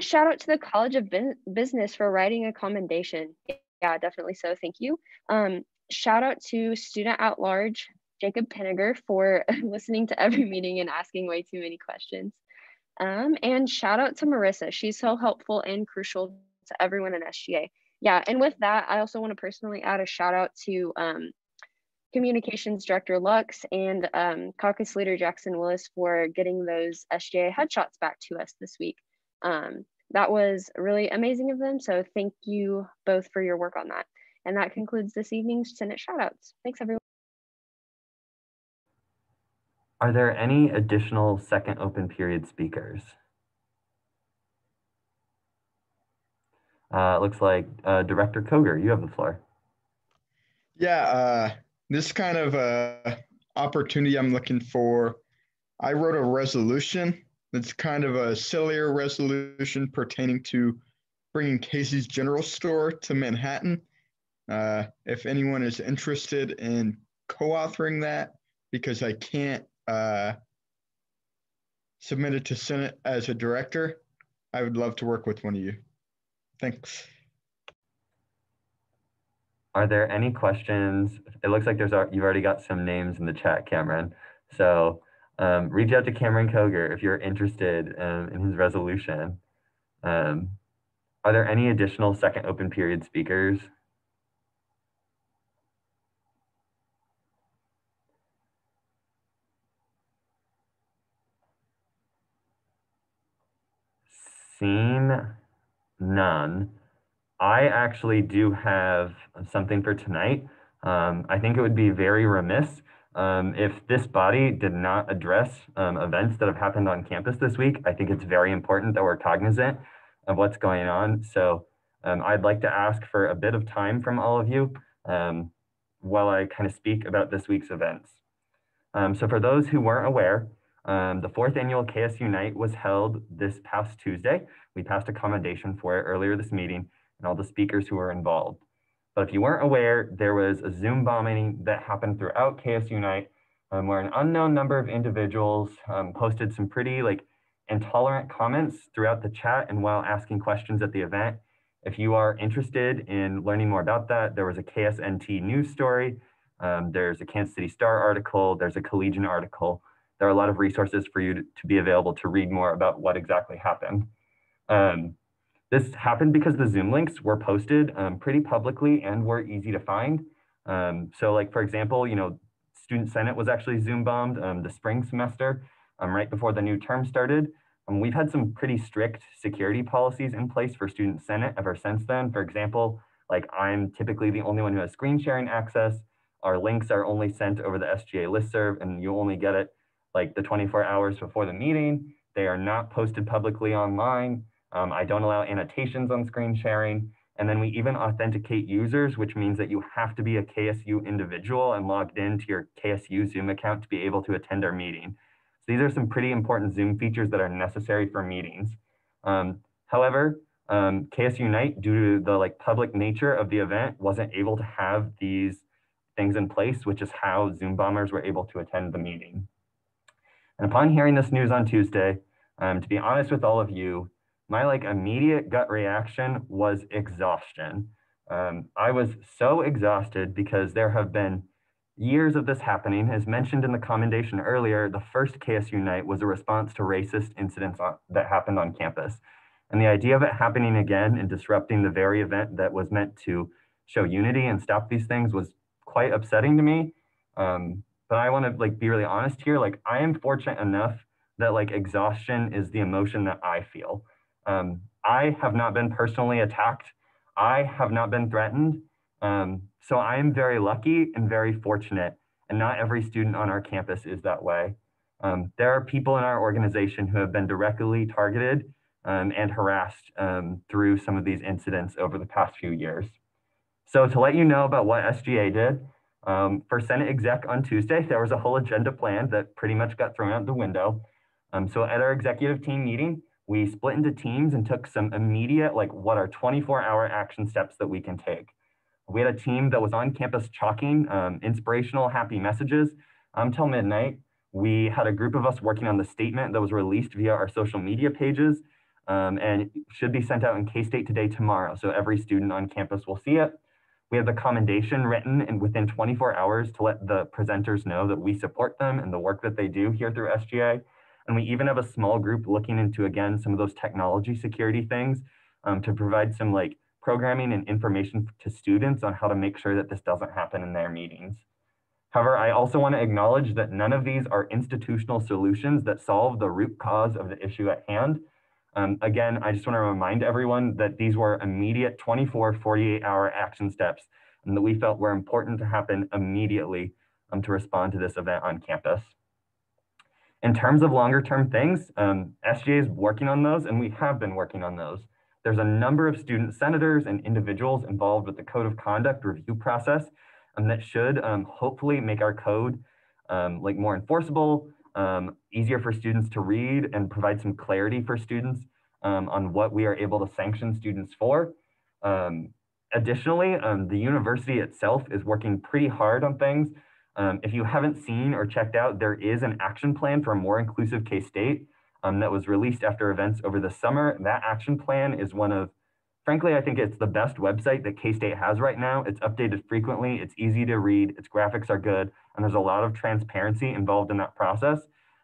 Shout out to the College of Business for writing a commendation. Yeah, definitely so. Thank you. Shout out to Student at Large, Jacob Pinniger, for listening to every meeting and asking way too many questions. And shout out to Marissa. She's so helpful and crucial to everyone in SGA. Yeah, and with that, I also want to personally add a shout out to Communications Director Lux and Caucus Leader Jackson Willis for getting those SGA headshots back to us this week. That was really amazing of them. So thank you both for your work on that. And that concludes this evening's Senate shoutouts. Thanks, everyone. Are there any additional second open period speakers? Looks like Director Koger, you have the floor. Yeah, this kind of opportunity I'm looking for. I wrote a resolution. It's kind of a sillier resolution pertaining to bringing Casey's General Store to Manhattan. If anyone is interested in co-authoring that, because I can't submit it to Senate as a director, I would love to work with one of you. Thanks. Are there any questions? It looks like you've already got some names in the chat, Cameron. So reach out to Cameron Koger if you're interested in his resolution. Are there any additional second open period speakers? Seen none. I actually do have something for tonight. I think it would be very remiss if this body did not address events that have happened on campus this week. I think it's very important that we're cognizant of what's going on. So I'd like to ask for a bit of time from all of you while I kind of speak about this week's events. So for those who weren't aware, the 4th annual KSU Night was held this past Tuesday. We passed a commendation for it earlier this meeting and all the speakers who were involved. But if you weren't aware, there was a Zoom bombing that happened throughout KSU Night where an unknown number of individuals posted some pretty intolerant comments throughout the chat and while asking questions at the event. If you are interested in learning more about that, there was a KSNT news story. There's a Kansas City Star article. There's a Collegian article. There are a lot of resources for you to be available to read more about what exactly happened. This happened because the Zoom links were posted pretty publicly and were easy to find. So for example, Student Senate was actually Zoom bombed the spring semester right before the new term started. We've had some pretty strict security policies in place for Student Senate ever since then. For example, I'm typically the only one who has screen sharing access. Our links are only sent over the SGA listserv and you only get it the 24 hours before the meeting. They are not posted publicly online. I don't allow annotations on screen sharing. And then we even authenticate users, which means that you have to be a KSU individual and logged into your KSU Zoom account to be able to attend our meeting. So these are some pretty important Zoom features that are necessary for meetings. However, KSU Night, due to the public nature of the event, wasn't able to have these things in place, which is how Zoom bombers were able to attend the meeting. And upon hearing this news on Tuesday, to be honest with all of you, my immediate gut reaction was exhaustion. I was so exhausted because there have been years of this happening. As mentioned in the commendation earlier, the first KSU Night was a response to racist incidents that happened on campus. And the idea of it happening again and disrupting the very event that was meant to show unity and stop these things was quite upsetting to me. But I want to be really honest here. I am fortunate enough that exhaustion is the emotion that I feel. I have not been personally attacked. I have not been threatened. So I am very lucky and very fortunate, and not every student on our campus is that way. There are people in our organization who have been directly targeted and harassed through some of these incidents over the past few years. So to let you know about what SGA did, for Senate Exec on Tuesday, there was a whole agenda plan that pretty much got thrown out the window. So at our executive team meeting, we split into teams and took some immediate, what are 24-hour action steps that we can take. We had a team that was on campus chalking inspirational, happy messages till midnight. We had a group of us working on the statement that was released via our social media pages and should be sent out in K-State Today tomorrow. So every student on campus will see it. We have the commendation written and within 24 hours to let the presenters know that we support them and the work that they do here through SGA. And we even have a small group looking into, again, some of those technology security things to provide some programming and information to students on how to make sure that this doesn't happen in their meetings. However, I also want to acknowledge that none of these are institutional solutions that solve the root cause of the issue at hand. Again, I just want to remind everyone that these were immediate 24, 48-hour action steps and that we felt were important to happen immediately to respond to this event on campus. In terms of longer term things, SGA is working on those, and we have been working on those. There's a number of student senators and individuals involved with the code of conduct review process that should hopefully make our code like more enforceable, easier for students to read, and provide some clarity for students on what we are able to sanction students for. Additionally, the university itself is working pretty hard on things. If you haven't seen or checked out, there is an action plan for a more inclusive K-State that was released after events over the summer. That action plan is one of, frankly, I think it's the best website that K-State has right now. It's updated frequently, it's easy to read, its graphics are good, and there's a lot of transparency involved in that process.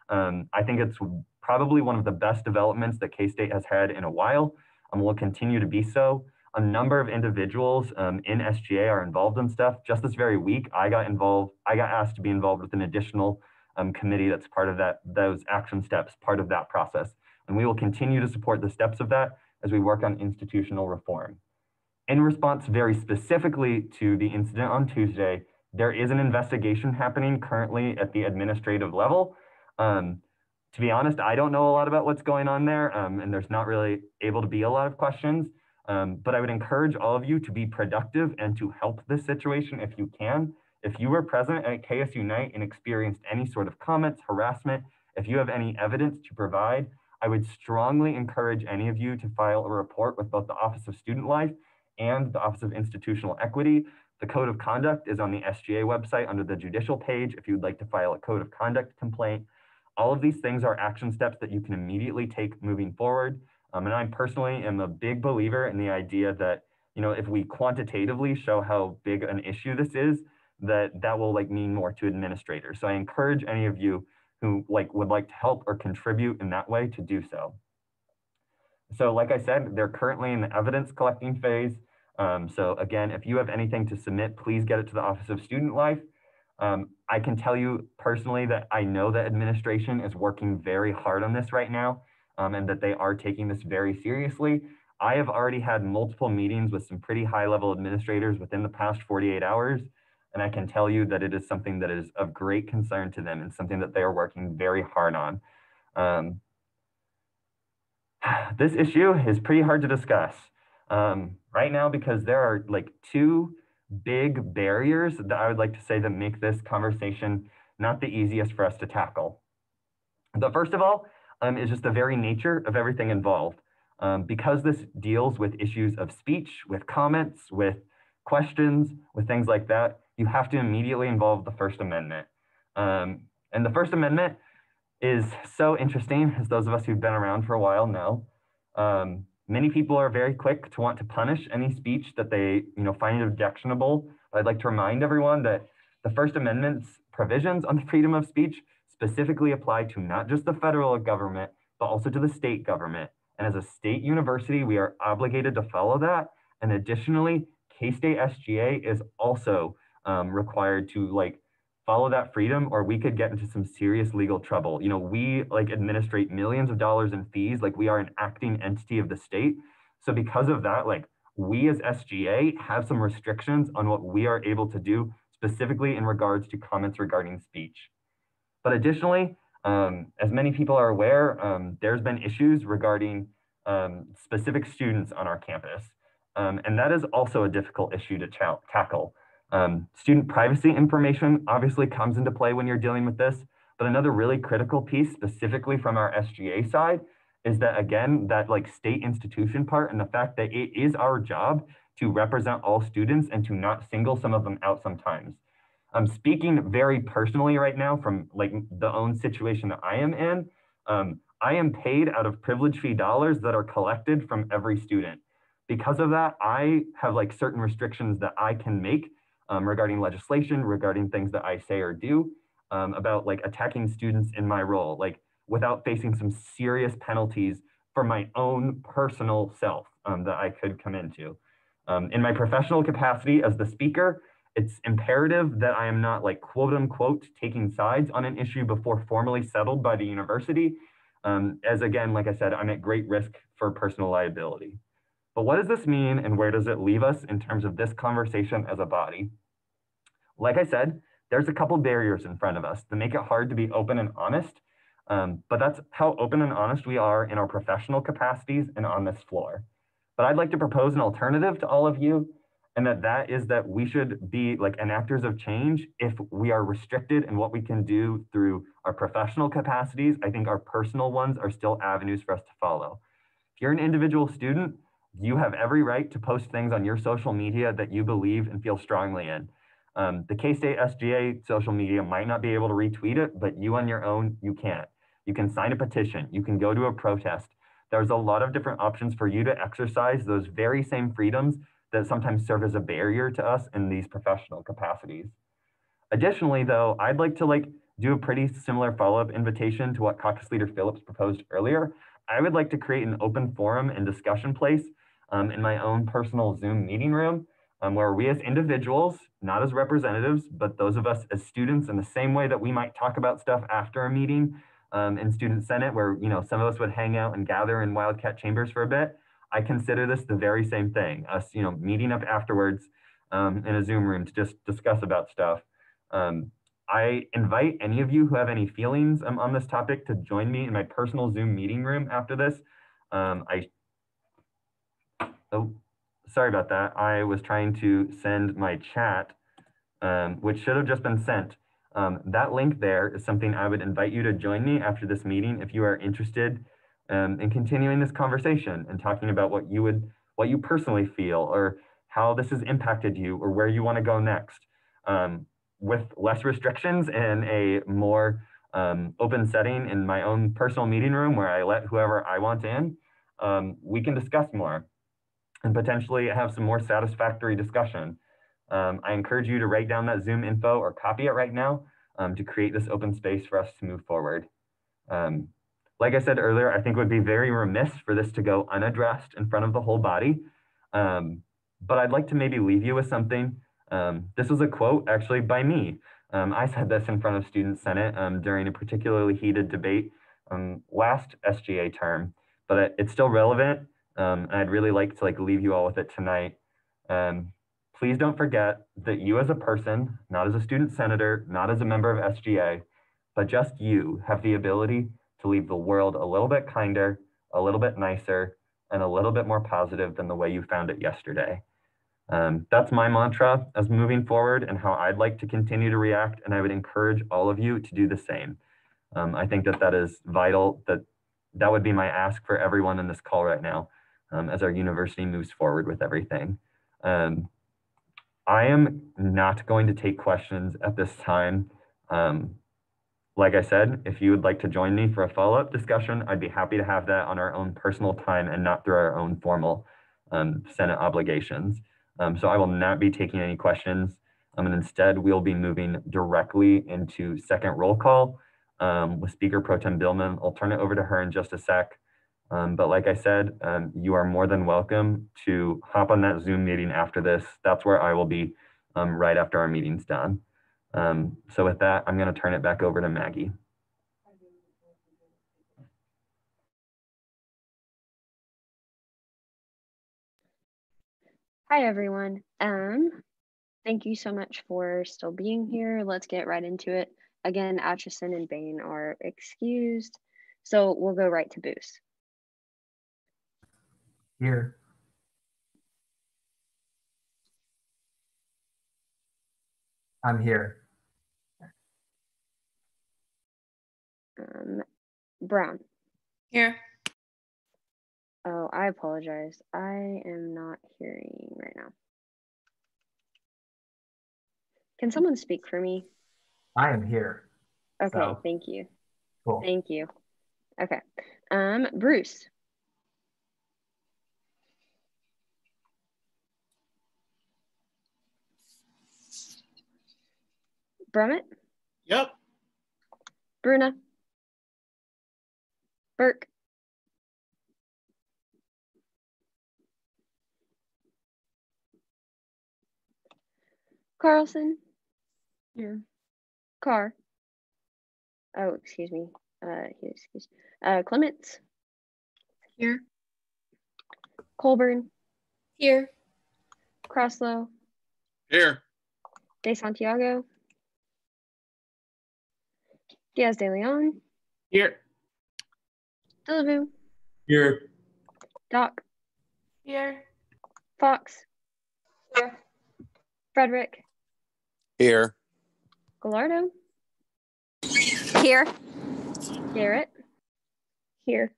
I think it's probably one of the best developments that K-State has had in a while, and will continue to be so. A number of individuals in SGA are involved in stuff. Just this very week, I got asked to be involved with an additional committee that's part of those action steps, part of that process. And we will continue to support the steps of that as we work on institutional reform. In response very specifically to the incident on Tuesday, there is an investigation happening currently at the administrative level. To be honest, I don't know a lot about what's going on there, and there's not really able to be a lot of questions. But I would encourage all of you to be productive and to help this situation if you can. If you were present at KS Unite and experienced any sort of comments, harassment, if you have any evidence to provide, I would strongly encourage any of you to file a report with both the Office of Student Life and the Office of Institutional Equity. The Code of Conduct is on the SGA website under the judicial page if you'd like to file a Code of Conduct complaint. All of these things are action steps that you can immediately take moving forward. And I personally am a big believer in the idea that, you know, if we quantitatively show how big an issue this is, that will mean more to administrators. So I encourage any of you who would like to help or contribute in that way to do so. So like I said, they're currently in the evidence collecting phase. So again, if you have anything to submit, please get it to the Office of Student Life. I can tell you personally that I know that administration is working very hard on this right now. And that they are taking this very seriously. I have already had multiple meetings with some pretty high-level administrators within the past 48 hours, and I can tell you that it is something that is of great concern to them and something that they are working very hard on. This issue is pretty hard to discuss right now because there are two big barriers that I would like to say that make this conversation not the easiest for us to tackle. The first of all, is just the very nature of everything involved. Because this deals with issues of speech, with comments, with questions, with things like that, you have to immediately involve the First Amendment. And the First Amendment is so interesting, as those of us who've been around for a while know. Many people are very quick to want to punish any speech that they find objectionable. I'd like to remind everyone that the First Amendment's provisions on the freedom of speech specifically apply to not just the federal government, but also to the state government. And as a state university, we are obligated to follow that. And additionally, K-State SGA is also required to follow that freedom, or we could get into some serious legal trouble. We administrate millions of dollars in fees, we are an acting entity of the state. So because of that, we as SGA have some restrictions on what we are able to do, specifically in regards to comments regarding speech. But additionally, as many people are aware, there's been issues regarding specific students on our campus. And that is also a difficult issue to tackle. Student privacy information obviously comes into play when you're dealing with this, but another really critical piece specifically from our SGA side is that, again, that state institution part and the fact that it is our job to represent all students and to not single some of them out sometimes. I'm speaking very personally right now from the own situation that I am in. I am paid out of privilege fee dollars that are collected from every student. Because of that, I have certain restrictions that I can make regarding legislation, regarding things that I say or do, about attacking students in my role, without facing some serious penalties for my own personal self that I could come into. In my professional capacity as the speaker, it's imperative that I am not like quote unquote taking sides on an issue before formally settled by the university. As again, like I said, I'm at great risk for personal liability. But what does this mean and where does it leave us in terms of this conversation as a body? Like I said, there's a couple barriers in front of us that make it hard to be open and honest, but that's how open and honest we are in our professional capacities and on this floor. But I'd like to propose an alternative to all of you, and that is that we should be like enactors of change if we are restricted in what we can do through our professional capacities. I think our personal ones are still avenues for us to follow. If you're an individual student, you have every right to post things on your social media that you believe and feel strongly in. The K-State SGA social media might not be able to retweet it, but you on your own, you can't. You can sign a petition, you can go to a protest. There's a lot of different options for you to exercise those very same freedoms that sometimes serve as a barrier to us in these professional capacities. Additionally, though, I'd like to do a pretty similar follow-up invitation to what Caucus Leader Phillips proposed earlier. I would like to create an open forum and discussion place in my own personal Zoom meeting room where we as individuals, not as representatives, but those of us as students, in the same way that we might talk about stuff after a meeting in Student Senate, where some of us would hang out and gather in Wildcat Chambers for a bit. I consider this the very same thing, us meeting up afterwards in a Zoom room to just discuss about stuff. I invite any of you who have any feelings on this topic to join me in my personal Zoom meeting room after this. Oh, sorry about that. I was trying to send my chat, which should have just been sent. That link there is something I would invite you to join me after this meeting if you are interested in continuing this conversation and talking about what you personally feel or how this has impacted you or where you want to go next. With less restrictions and a more open setting in my own personal meeting room where I let whoever I want in, we can discuss more and potentially have some more satisfactory discussion. I encourage you to write down that Zoom info or copy it right now to create this open space for us to move forward. Like I said earlier, I think it would be very remiss for this to go unaddressed in front of the whole body. But I'd like to maybe leave you with something. This was a quote actually by me. I said this in front of Student Senate during a particularly heated debate last SGA term, but it's still relevant. And I'd really like to leave you all with it tonight. Please don't forget that you as a person, not as a student senator, not as a member of SGA, but just you have the ability to leave the world a little bit kinder, a little bit nicer, and a little bit more positive than the way you found it yesterday. That's my mantra as moving forward and how I'd like to continue to react, and I would encourage all of you to do the same. I think that is vital, that would be my ask for everyone in this call right now as our university moves forward with everything. I am not going to take questions at this time. Like I said, if you would like to join me for a follow-up discussion, I'd be happy to have that on our own personal time and not through our own formal Senate obligations. So I will not be taking any questions. And instead, we'll be moving directly into second roll call with Speaker Pro Tem Billman. I'll turn it over to her in just a sec. But like I said, you are more than welcome to hop on that Zoom meeting after this. That's where I will be right after our meeting's done. So with that, I'm going to turn it back over to Maggie. Hi, everyone. Thank you so much for still being here. Let's get right into it. Again, Atchison and Bain are excused, so we'll go right to Boos. Here. I'm here. Brown. Here. Oh, I apologize. I am not hearing right now. Can someone speak for me? I am here. Okay, so. Thank you. Cool. Thank you. Okay. Bruce. Brummett? Yep. Bruna? Burke? Carlson. Here. Carr. Oh, excuse me. Clements. Here. Colburn. Here. Croslow. Here. De Santiago. Diaz de Leon. Here. Delavu. Here. Doc. Here. Fox. Here. Frederick. Here. Gallardo. Here. Garrett. Here.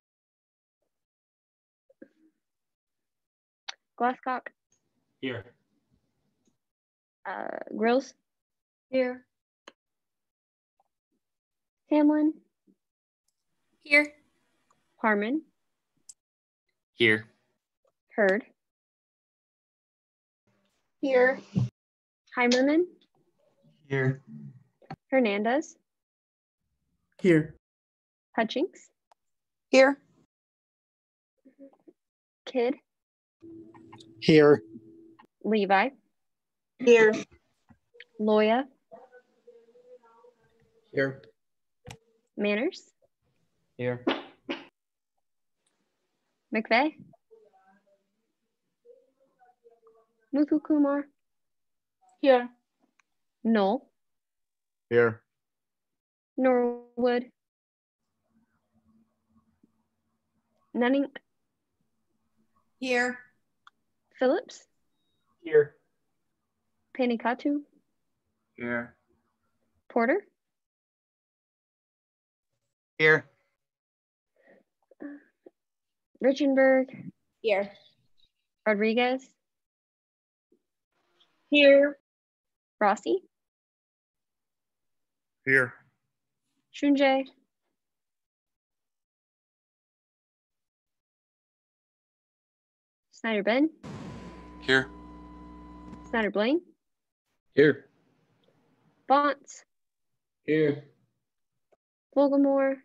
Glasscock. Here. Grills. Here. Hamlin. Here. Harmon. Here. Hurd. Here. Heimerman. Here. Hernandez. Here. Hutchings. Here. Kidd. Here. Levi. Here. Loya. Here. Manners. Here. McVeigh. Muthu Kumar. Here. Knoll. Here. Norwood. Nunning. Here. Phillips. Here. Panikatu. Here. Porter. Here. Richenberg. Here. Rodriguez. Here. Rossi. Here. Shunjay. Snyder Ben. Here. Snyder Blaine. Here. Bonts. Here. Vogelmore.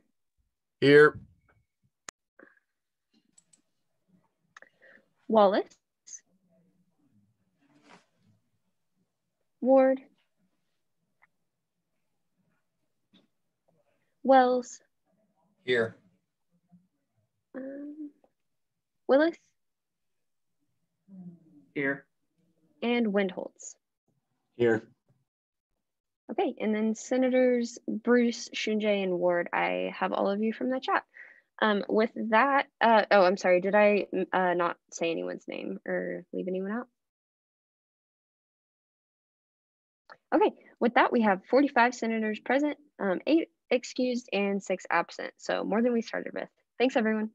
Here. Wallace. Ward. Wells. Here. Willis. Here. And Windholtz. Here. Okay, and then Senators Bruce, Shunjay, and Ward, I have all of you from the chat. With that, oh, I'm sorry, did I not say anyone's name or leave anyone out? Okay, with that, we have 45 senators present, 8 excused, and 6 absent. So more than we started with. Thanks, everyone.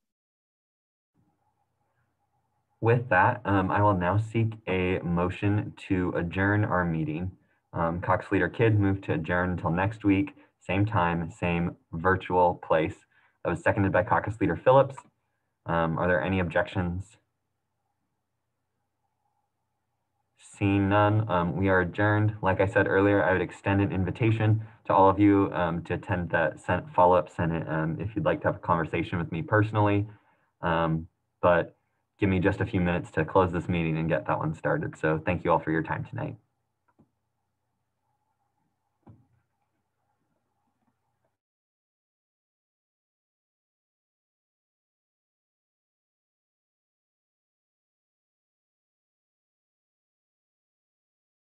With that, I will now seek a motion to adjourn our meeting. Cox Leader Kidd moved to adjourn until next week, same time, same virtual place. That was seconded by Caucus Leader Phillips. Are there any objections? Seeing none, we are adjourned. Like I said earlier, I would extend an invitation to all of you to attend that follow-up Senate if you'd like to have a conversation with me personally. But give me just a few minutes to close this meeting and get that one started. So thank you all for your time tonight.